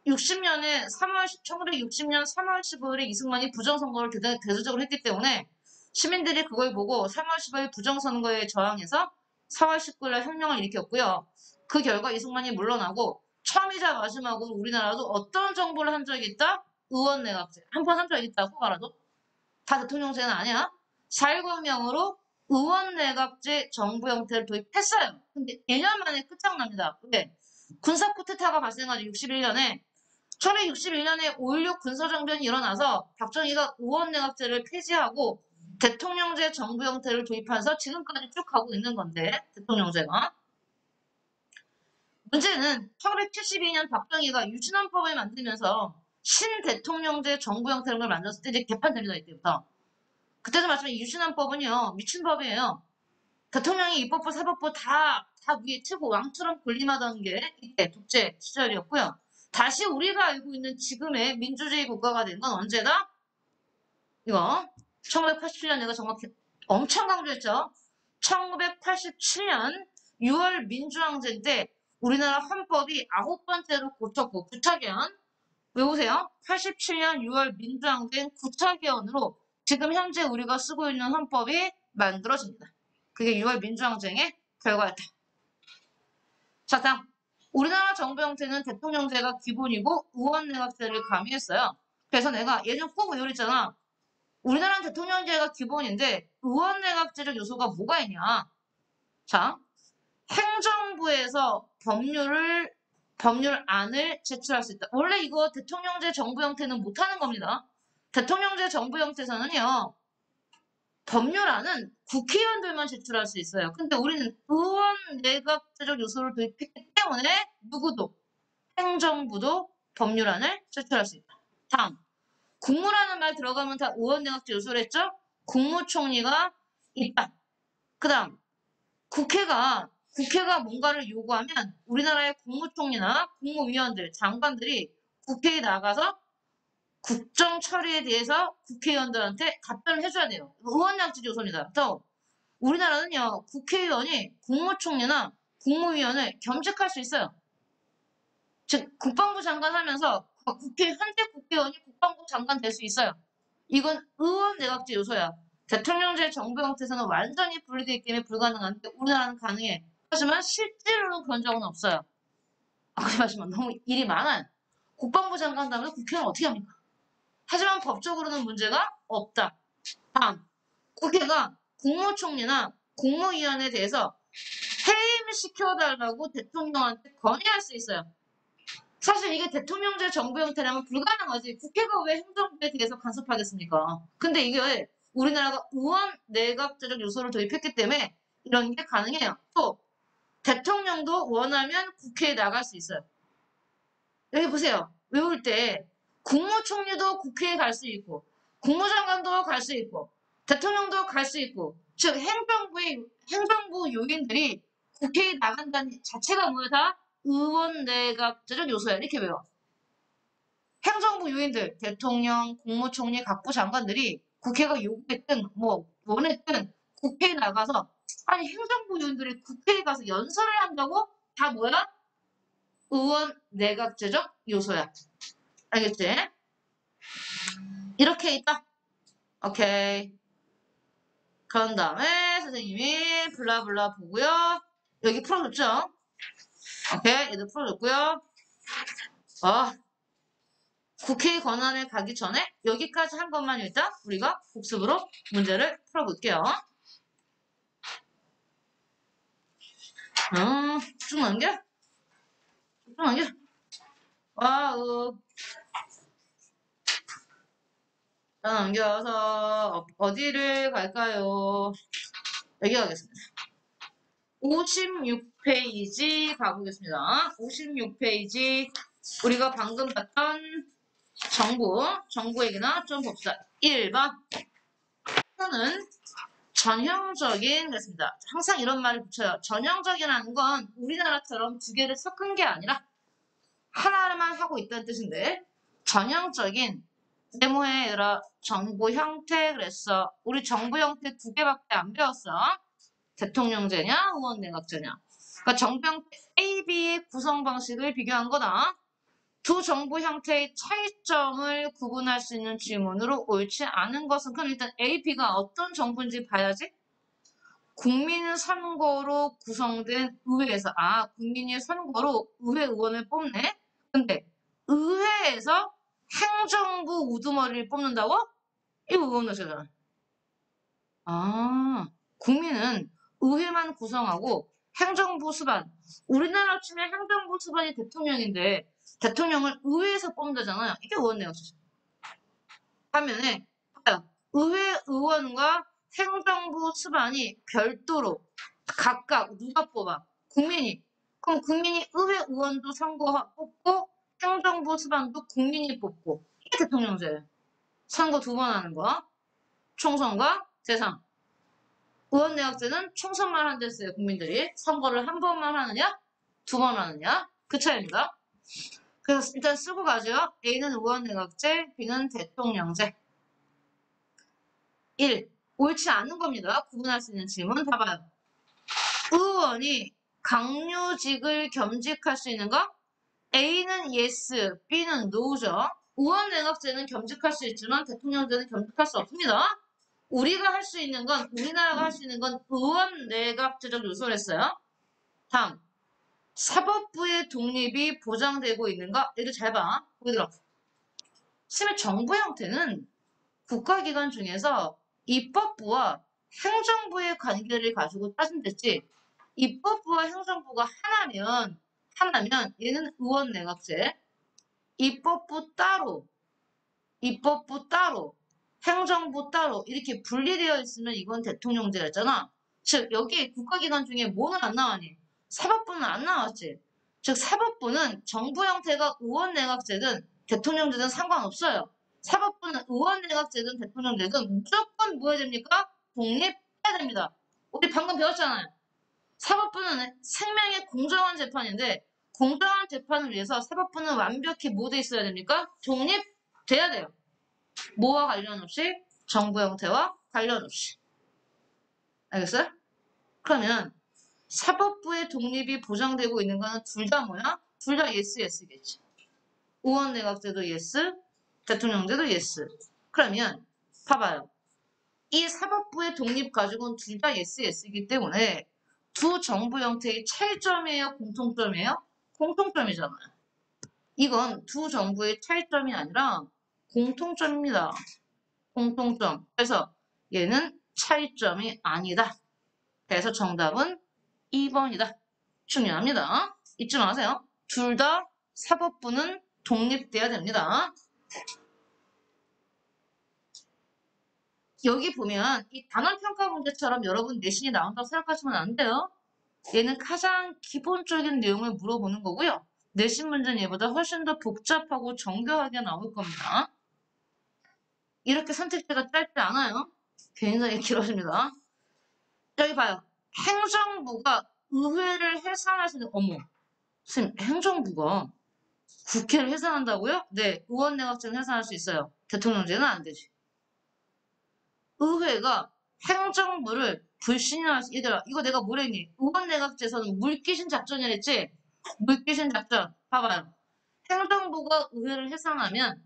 1960년 3월 15일에 이승만이 부정선거를 대대적으로 했기 때문에 시민들이 그걸 보고 3월 15일 부정선거에 저항해서 4월 19일날 혁명을 일으켰고요. 그 결과 이승만이 물러나고 처음이자 마지막으로 우리나라도 어떤 정부를 한 적이 있다? 의원내각제. 한 번 한 적이 있다고 말아도 다 대통령제는 아니야. 4.19 혁명으로 의원내각제 정부 형태를 도입했어요. 근데 1년 만에 끝장납니다. 왜? 군사 쿠데타가 발생하죠. 61년에. 1961년에 5.16 군사정변이 일어나서 박정희가 의원내각제를 폐지하고 대통령제 정부 형태를 도입해서 지금까지 쭉 가고 있는 건데 대통령제가. 문제는 1972년 박정희가 유신헌법을 만들면서 신대통령제 정부 형태를 만들었을 때 이제 개판됩니다. 이때부터. 그때도 말씀드린 유신헌법은요. 미친 법이에요. 대통령이 입법부, 사법부 다 위에 트고 왕처럼 군림하던 게 이때 독재 시절이었고요. 다시 우리가 알고 있는 지금의 민주주의 국가가 된 건 언제다? 이거 1987년 내가 정확히 엄청 강조했죠. 1987년 6월 민주항쟁 때 우리나라 헌법이 9번째로 고쳤고 구차개헌 외우세요. 87년 6월 민주항쟁 구차개헌으로 지금 현재 우리가 쓰고 있는 헌법이 만들어집니다. 그게 6월 민주항쟁의 결과였다. 자, 다음. 우리나라 정부 형태는 대통령제가 기본이고 의원내각제를 가미했어요. 그래서 내가 예전 꼭 외우랬잖아. 우리나라는 대통령제가 기본인데 의원내각제적 요소가 뭐가 있냐. 자, 행정부에서 법률안을 제출할 수 있다. 원래 이거 대통령제 정부 형태는 못하는 겁니다. 대통령제 정부 형태에서는요. 법률안은 국회의원들만 제출할 수 있어요. 근데 우리는 의원 내각제적 요소를 도입했기 때문에 누구도 행정부도 법률안을 제출할 수 있다. 다음 국무라는 말 들어가면 다 의원 내각제 요소를 했죠? 국무총리가 있다. 그 다음 국회가 뭔가를 요구하면 우리나라의 국무총리나 국무위원들, 장관들이 국회에 나가서 국정 처리에 대해서 국회의원들한테 답변을 해줘야 돼요. 의원양질 요소입니다. 또 우리나라는요. 국회의원이 국무총리나 국무위원을 겸직할 수 있어요. 즉 국방부 장관 하면서 현재 국회의원이 국방부 장관 될 수 있어요. 이건 의원 내각제 요소야. 대통령제 정부 형태에서는 완전히 분리되기 때문에 불가능한데 우리나라는 가능해. 하지만 실제로는 그런 적은 없어요. 하지만 너무 일이 많아요. 국방부 장관 다음에 국회의원 어떻게 합니까? 하지만 법적으로는 문제가 없다. 다음, 국회가 국무총리나 국무위원에 대해서 해임시켜달라고 대통령한테 건의할 수 있어요. 사실 이게 대통령제 정부 형태라면 불가능하지. 국회가 왜 행정부에 대해서 간섭하겠습니까? 근데 이게 우리나라가 의원 내각제적 요소를 도입했기 때문에 이런 게 가능해요. 또 대통령도 원하면 국회에 나갈 수 있어요. 여기 보세요. 외울 때 국무총리도 국회에 갈 수 있고 국무장관도 갈 수 있고 대통령도 갈 수 있고 즉 행정부 요인들이 국회에 나간다는 자체가 뭐야 다 의원 내각제적 요소야 이렇게 외워. 행정부 요인들 대통령, 국무총리, 각부 장관들이 국회가 요구했든 뭐 원했든 국회에 나가서 아니 행정부 요인들이 국회에 가서 연설을 한다고 다 뭐야? 의원 내각제적 요소야. 알겠지? 이렇게 있다. 오케이. 그런 다음에 선생님이 블라블라 보고요. 여기 풀어줬죠? 오케이. 얘도 풀어줬고요. 국회 권한에 가기 전에 여기까지 한 것만 일단 우리가 복습으로 문제를 풀어볼게요. 쭉 넘겨? 쭉 넘겨? 와우. 넘겨서 어디를 갈까요? 여기 가겠습니다. 56페이지 가보겠습니다. 56페이지 우리가 방금 봤던 정부 얘기나 좀 봅시다. 1번 는 전형적인 그렇습니다. 항상 이런 말을 붙여요. 전형적이라는 건 우리나라처럼 두 개를 섞은 게 아니라 하나만 하고 있다는 뜻인데 전형적인 네모에 얘들아 정부 형태 그랬어. 우리 정부 형태 두 개밖에 안 배웠어. 대통령제냐 의원 내각제냐. 그러니까 정부 형태 A, B의 구성 방식을 비교한 거다. 두 정부 형태의 차이점을 구분할 수 있는 질문으로 옳지 않은 것은 그럼 일단 A, B가 어떤 정부인지 봐야지. 국민 선거로 구성된 의회에서 국민이 선거로 의회 의원을 뽑네. 근데 의회에서 행정부 우두머리를 뽑는다고? 이거 의원이잖아. 국민은 의회만 구성하고 행정부 수반. 우리나라 치면 행정부 수반이 대통령인데 대통령을 의회에서 뽑는다잖아요. 이게 의원내각제죠. 화면에 봐요. 의회 의원과 행정부 수반이 별도로 각각 누가 뽑아? 국민이. 그럼 국민이 의회 의원도 뽑고 행정부 수반도 국민이 뽑고 이게 대통령제예요. 선거 2번 하는 거. 총선과 재선. 의원내각제는 총선만 한댔어요 국민들이. 선거를 한 번만 하느냐? 2번 하느냐? 그 차이입니다. 그래서 일단 쓰고 가죠. A는 의원내각제, B는 대통령제. 1. 옳지 않은 겁니다. 구분할 수 있는 질문 봐봐요. 의원이 강요직을 겸직할 수 있는가? A는 yes, B는 no죠. 의원내각제는 겸직할 수 있지만 대통령제는 겸직할 수 없습니다. 우리가 할 수 있는 건, 우리나라가 할 수 있는 건 의원내각제적 요소를 했어요. 다음. 사법부의 독립이 보장되고 있는가? 얘도 잘 봐. 보기 들어. 심해 정부 형태는 국가기관 중에서 입법부와 행정부의 관계를 가지고 따진댔지. 입법부와 행정부가 하나면 얘는 의원내각제. 입법부 따로, 행정부 따로 이렇게 분리되어 있으면 이건 대통령제였잖아. 즉 여기 국가기관 중에 뭐는 안 나왔니? 사법부는 안 나왔지. 즉 사법부는 정부 형태가 의원내각제든 대통령제든 상관없어요. 사법부는 의원내각제든 대통령제든 무조건 뭐 해야 됩니까? 독립해야 됩니다. 우리 방금 배웠잖아요. 사법부는 생명의 공정한 재판인데 공정한 재판을 위해서 사법부는 완벽히 뭐 돼 있어야 됩니까? 독립돼야 돼요. 뭐와 관련 없이? 정부 형태와 관련 없이. 알겠어요? 그러면 사법부의 독립이 보장되고 있는 거는 둘 다 뭐야? 둘 다 yes, yes겠지. 의원내각제도 yes, 대통령제도 yes. 그러면 봐봐요. 이 사법부의 독립 가지고는 둘 다 yes, yes이기 때문에 두 정부 형태의 차이점이에요? 공통점이에요? 공통점이잖아요. 이건 두 정부의 차이점이 아니라 공통점입니다. 공통점. 그래서 얘는 차이점이 아니다. 그래서 정답은 2번이다. 중요합니다. 잊지 마세요. 둘 다 사법부는 독립돼야 됩니다. 여기 보면 이 단원평가 문제처럼 여러분 내신이 나온다고 생각하시면 안 돼요. 얘는 가장 기본적인 내용을 물어보는 거고요. 내신 문제는 얘보다 훨씬 더 복잡하고 정교하게 나올 겁니다. 이렇게 선택지가 짧지 않아요. 굉장히 길어집니다. 여기 봐요. 행정부가 의회를 해산할 수 있는, 어머, 선생님, 행정부가 국회를 해산한다고요? 네, 의원내각제는 해산할 수 있어요. 대통령제는 안 되지. 의회가 행정부를 불신할 수, 얘들아, 이거 내가 뭐랬니? 의원내각제에서는 물귀신 작전이랬지? 물귀신 작전. 봐봐요. 행정부가 의회를 해산하면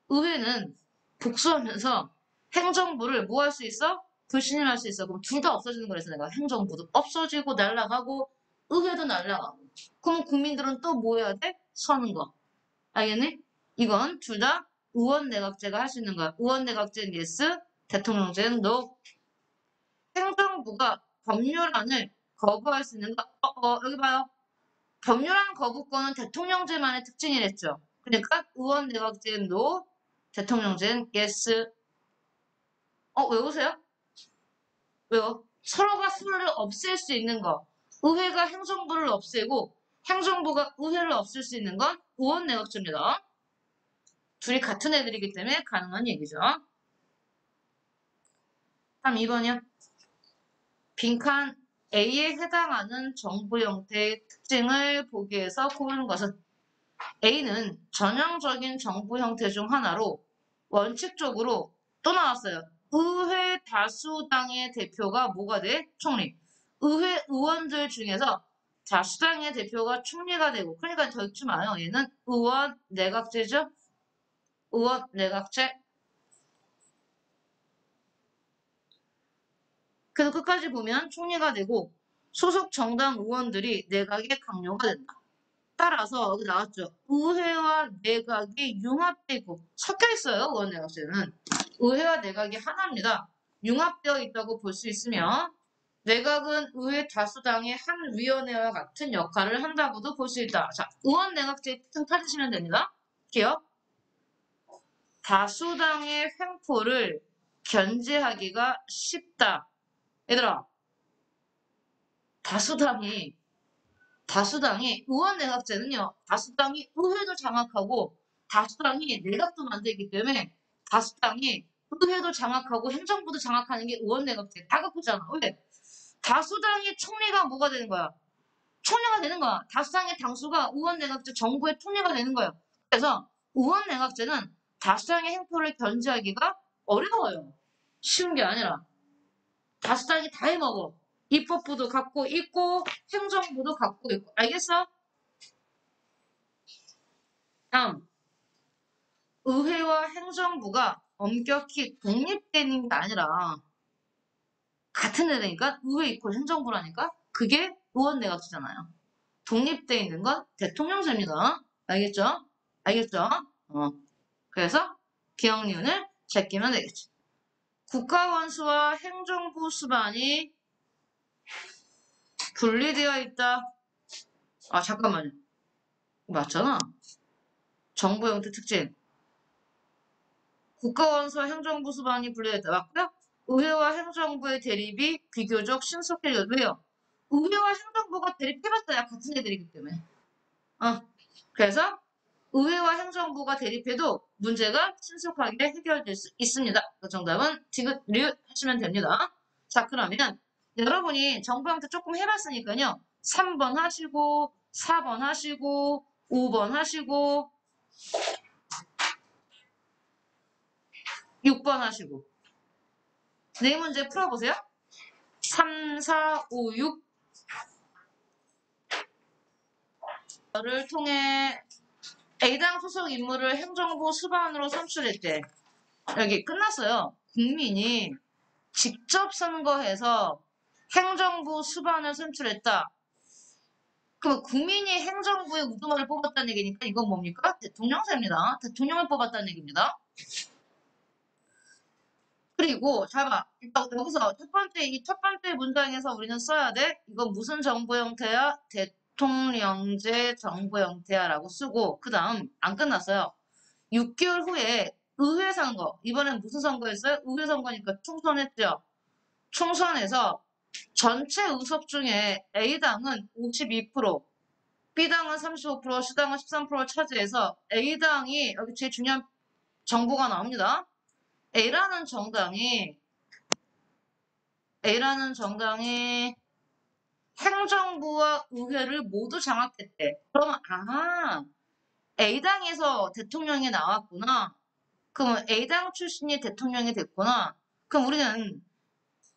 의회는 복수하면서 행정부를 뭐 할 수 있어? 불신임할 수 있어. 그럼 둘 다 없어지는 거라서 내가 행정부도 없어지고 날아가고 의회도 날아가고. 그럼 국민들은 또 뭐 해야 돼? 서는 거. 알겠니? 이건 둘 다 의원내각제가 할 수 있는 거야. 의원내각제는 yes, 대통령제는 no. 행정부가 법률안을 거부할 수 있는 거. 여기 봐요. 법률안 거부권은 대통령제만의 특징이랬죠. 그러니까 의원내각제는 no, 대통령제는 yes. 외우세요? 왜요? 서로가 서로를 없앨 수 있는 거. 의회가 행정부를 없애고 행정부가 의회를 없앨 수 있는 건 의원내각제입니다. 둘이 같은 애들이기 때문에 가능한 얘기죠. 다음 2번이요. 빈칸 A에 해당하는 정부 형태의 특징을 보기 위해서 고르는 것은 A는 전형적인 정부 형태 중 하나로 원칙적으로 또 나왔어요. 의회 다수당의 대표가 뭐가 돼? 총리. 의회 의원들 중에서 다수당의 대표가 총리가 되고 그러니까 더 읽지 마요. 얘는 의원 내각제죠. 의원 내각제. 그래서 끝까지 보면 총리가 되고 소속 정당 의원들이 내각에 강요가 된다. 따라서 여기 나왔죠. 의회와 내각이 융합되고 섞여 있어요. 의원 내각제는. 의회와 내각이 하나입니다. 융합되어 있다고 볼 수 있으며 내각은 의회 다수당의 한 위원회와 같은 역할을 한다고도 볼 수 있다. 자, 의원 내각제 뜻 찾으시면 됩니다. 기억. 다수당의 횡포를 견제하기가 쉽다. 얘들아, 다수당이 의원 내각제는요. 다수당이 의회도 장악하고 다수당이 내각도 만들기 때문에 다수당이 의회도 장악하고 행정부도 장악하는 게 의원 내각제. 다급하잖아. 왜? 다수당의 총리가 뭐가 되는 거야? 총리가 되는 거야. 다수당의 당수가 의원 내각제 정부의 총리가 되는 거예요. 그래서 의원 내각제는 다수당의 행포를 견제하기가 어려워요. 쉬운 게 아니라 다수당이 다 해먹어. 입법부도 갖고 있고 행정부도 갖고 있고. 알겠어? 다음. 의회와 행정부가 엄격히 독립되는 게 아니라 같은 애니까 의회 이퀄 행정부라니까 그게 의원 내각제잖아요. 독립되어 있는 건 대통령제입니다. 알겠죠? 알겠죠? 그래서 기억니은을 제끼면 되겠지. 국가원수와 행정부 수반이 분리되어 있다. 아, 잠깐만요. 맞잖아. 정부 형태 특징. 국가원수와 행정부 수반이 분리되어 있다. 맞고요? 의회와 행정부의 대립이 비교적 신속해요. 왜요? 의회와 행정부가 대립해봤자 같은 애들이기 때문에. 그래서 의회와 행정부가 대립해도 문제가 신속하게 해결될 수 있습니다. 그 정답은 디귿, 리읒 하시면 됩니다. 자, 그러면 여러분이 정부 형태 조금 해봤으니까요. 3번 하시고, 4번 하시고, 5번 하시고, 6번 하시고. 네 문제 풀어보세요. 3, 4, 5, 6. 를 통해 A당 소속 인물을 행정부 수반으로 선출했대. 여기 끝났어요. 국민이 직접 선거해서 행정부 수반을 선출했다. 그럼 국민이 행정부의 우두머리를 뽑았다는 얘기니까 이건 뭡니까? 대통령제입니다. 대통령을 뽑았다는 얘기입니다. 그리고 잘 봐. 일단 여기서 이 첫 번째 문장에서 우리는 써야 돼. 이건 무슨 정부 형태야? 대통령제 정부 형태야 라고 쓰고 그 다음 안 끝났어요. 6개월 후에 의회 선거. 이번엔 무슨 선거였어요? 의회 선거니까 총선했죠. 총선에서 전체 의석 중에 A당은 52%, B당은 35%, C당은 13%를 차지해서 A당이 여기 제일 중요한 정보가 나옵니다. A라는 정당이 행정부와 의회를 모두 장악했대. 그러면 A당에서 대통령이 나왔구나. 그러면 A당 출신이 대통령이 됐구나. 그럼 우리는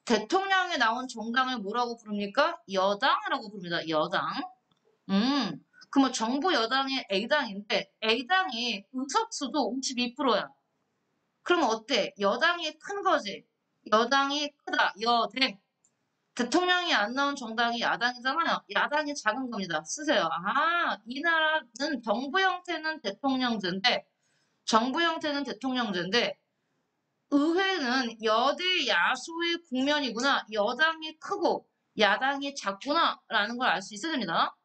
대통령이 나온 정당을 뭐라고 부릅니까? 여당이라고 부릅니다. 여당. 그러면 정부 여당이 A당인데 A당이 의석수도 52%야. 그러면 어때? 여당이 큰 거지. 여당이 크다. 여대. 대통령이 안 나온 정당이 야당이잖아요. 야당이 작은 겁니다. 쓰세요. 이 나라는 정부 형태는 대통령제인데 의회는 여대 야수의 국면이구나. 여당이 크고 야당이 작구나 라는 걸 알 수 있어야 됩니다.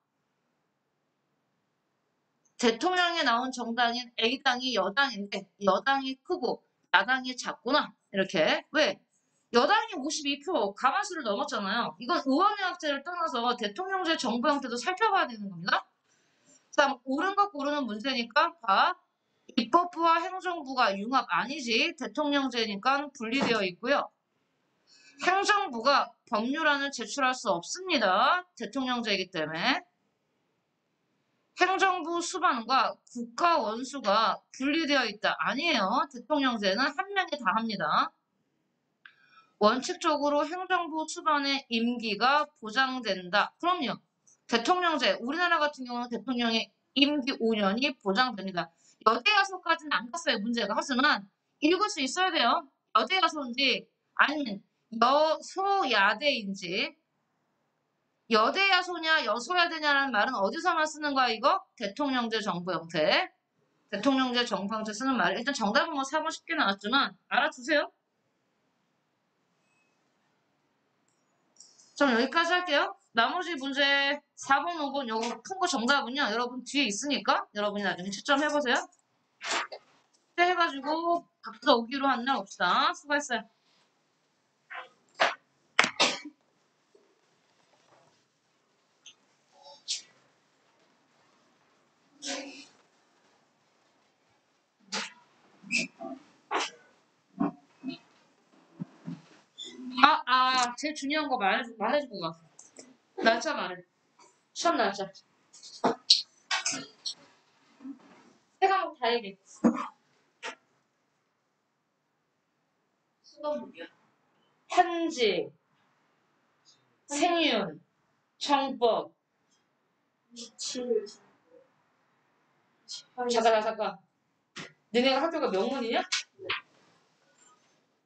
대통령에 나온 정당인 A당이 여당인데 여당이 크고 야당이 작구나. 이렇게. 왜? 여당이 52표 과반수를 넘었잖아요. 이건 의원내각제를 떠나서 대통령제 정부 형태도 살펴봐야 되는 겁니다. 자, 옳은 거 고르는 문제니까 봐. 입법부와 행정부가 융합 아니지. 대통령제니까 분리되어 있고요. 행정부가 법률안을 제출할 수 없습니다. 대통령제이기 때문에. 행정부 수반과 국가 원수가 분리되어 있다. 아니에요. 대통령제는 한 명이 다 합니다. 원칙적으로 행정부 수반의 임기가 보장된다. 그럼요. 대통령제, 우리나라 같은 경우는 대통령의 임기 5년이 보장됩니다. 여대야소까지는 안 갔어요. 문제가. 하지만 읽을 수 있어야 돼요. 여대야소인지 아니면 여소야대인지 여대야소냐 여소야대냐라는 말은 어디서만 쓰는 거야 이거? 대통령제 정부 형태. 대통령제 정부 형태 쓰는 말. 일단 정답은 뭐 4번 쉽게 나왔지만 알아두세요. 좀 여기까지 할게요. 나머지 문제 4번, 5번 요거 큰 거 정답은요. 여러분 뒤에 있으니까 여러분이 나중에 채점해보세요. 해가지고 각자 오기로 한 날 옵시다. 수고했어요. 제일 중요한 거 말해주고 가. 날짜 말해. 시험 날짜. 세 과목 다 얘기해. 수능이요. 한지, 생윤, 정법. 27일. 잠깐. 너네가 학교가 명문이냐?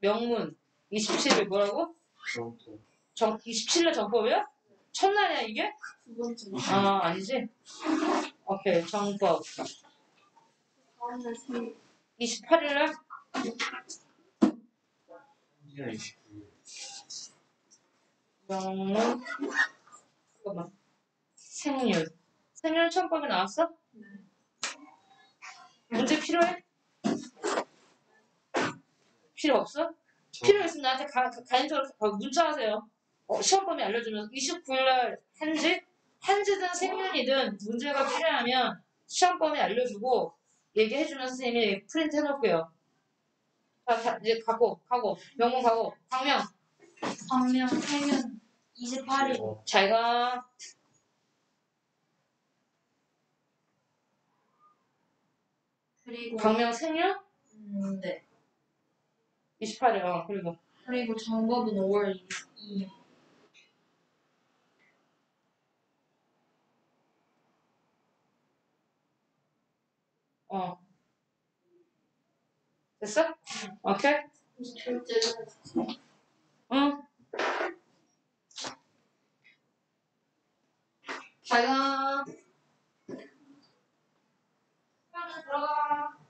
명문. 27일 뭐라고? 27일 정법이야? 첫날이야 이게? 두 번째. 아니지? 오케이, 정법. 28일날? 명문. 잠깐만. 생률. 생률 처음법에 나왔어? 네. 문제 필요해? 필요 없어? 필요 있으면 나한테 가인적으로 문자하세요. 시험범위 알려주면 29일날 한지든 생년이든 문제가 필요하면 시험범위 알려주고 얘기해주면 선생님이 프린트 해놓을게요. 자, 이제 가고 명문 가고 광명 생년 28일 잘가. 그리고 광명 생년? 네. 28일 그리고 정법은 5월 2일. 됐어? 오케이? 응. 잘가. 들어가.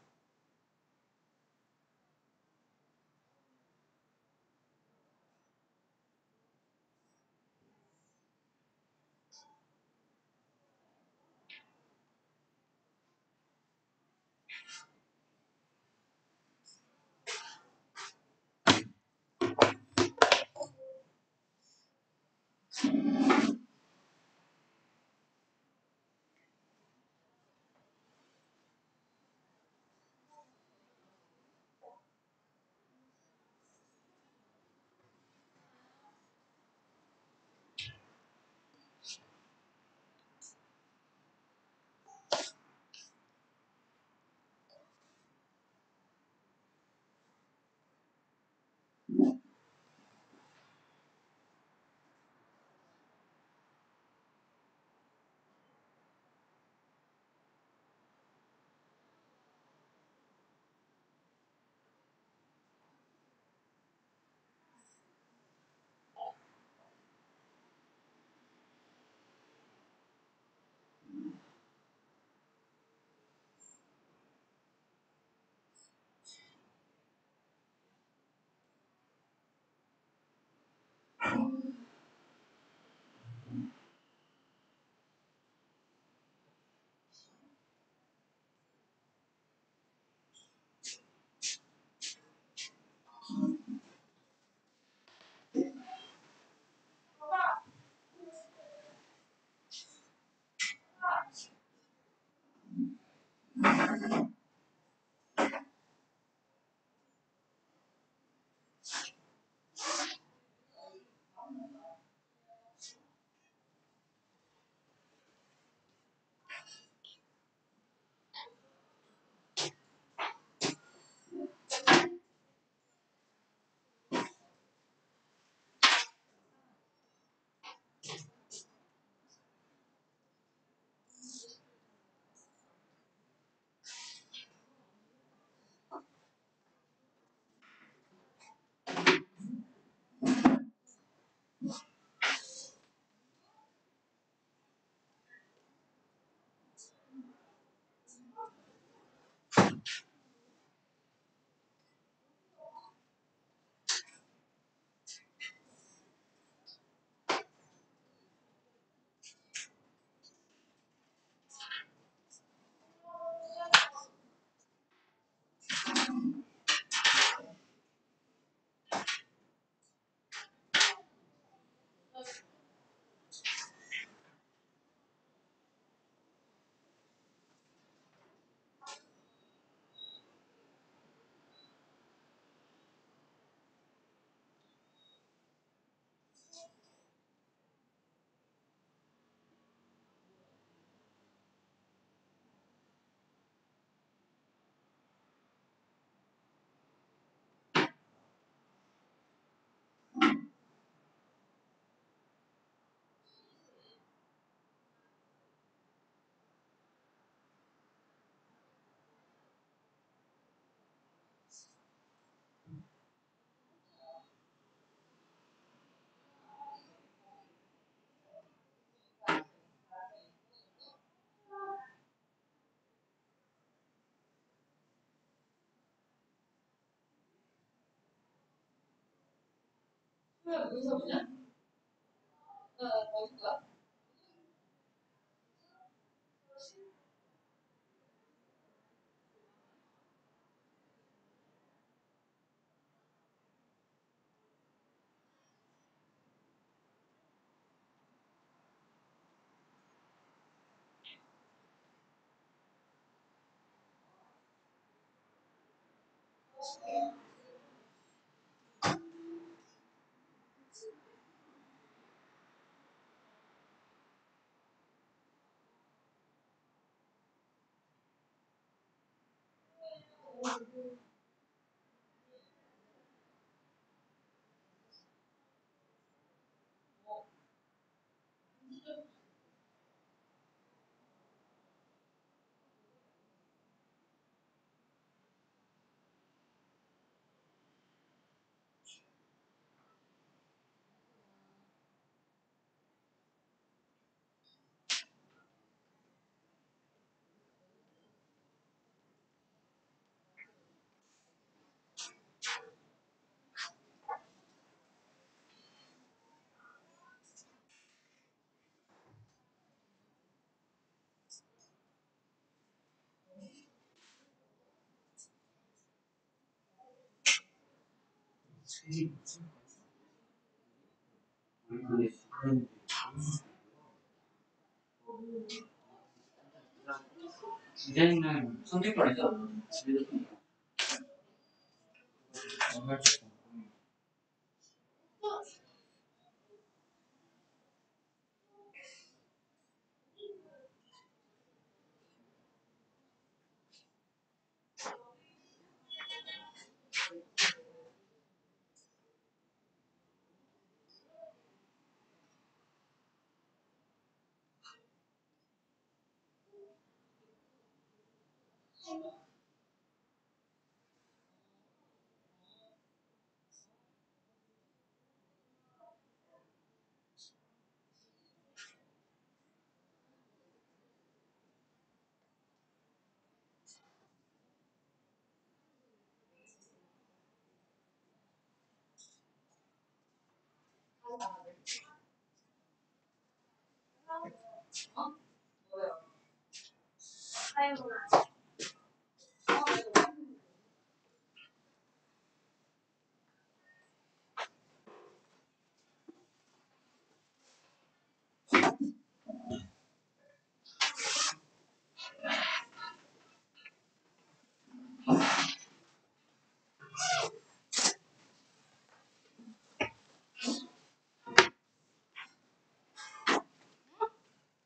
여기서 뭐냐? 어디가?
디자인은 선택권이죠.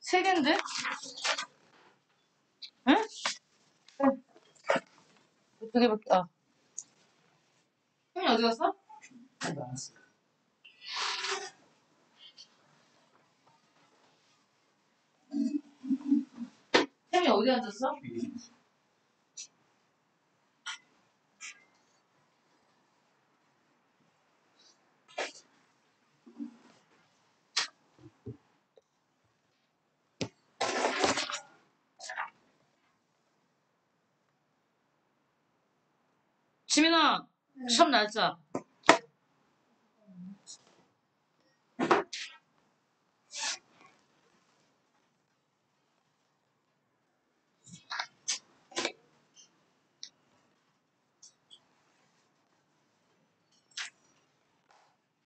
세 개인데? 응? 두 개밖에, 혜민이 어디 갔어? 혜민이 어디 앉았어? 지민아, 시험 날짜.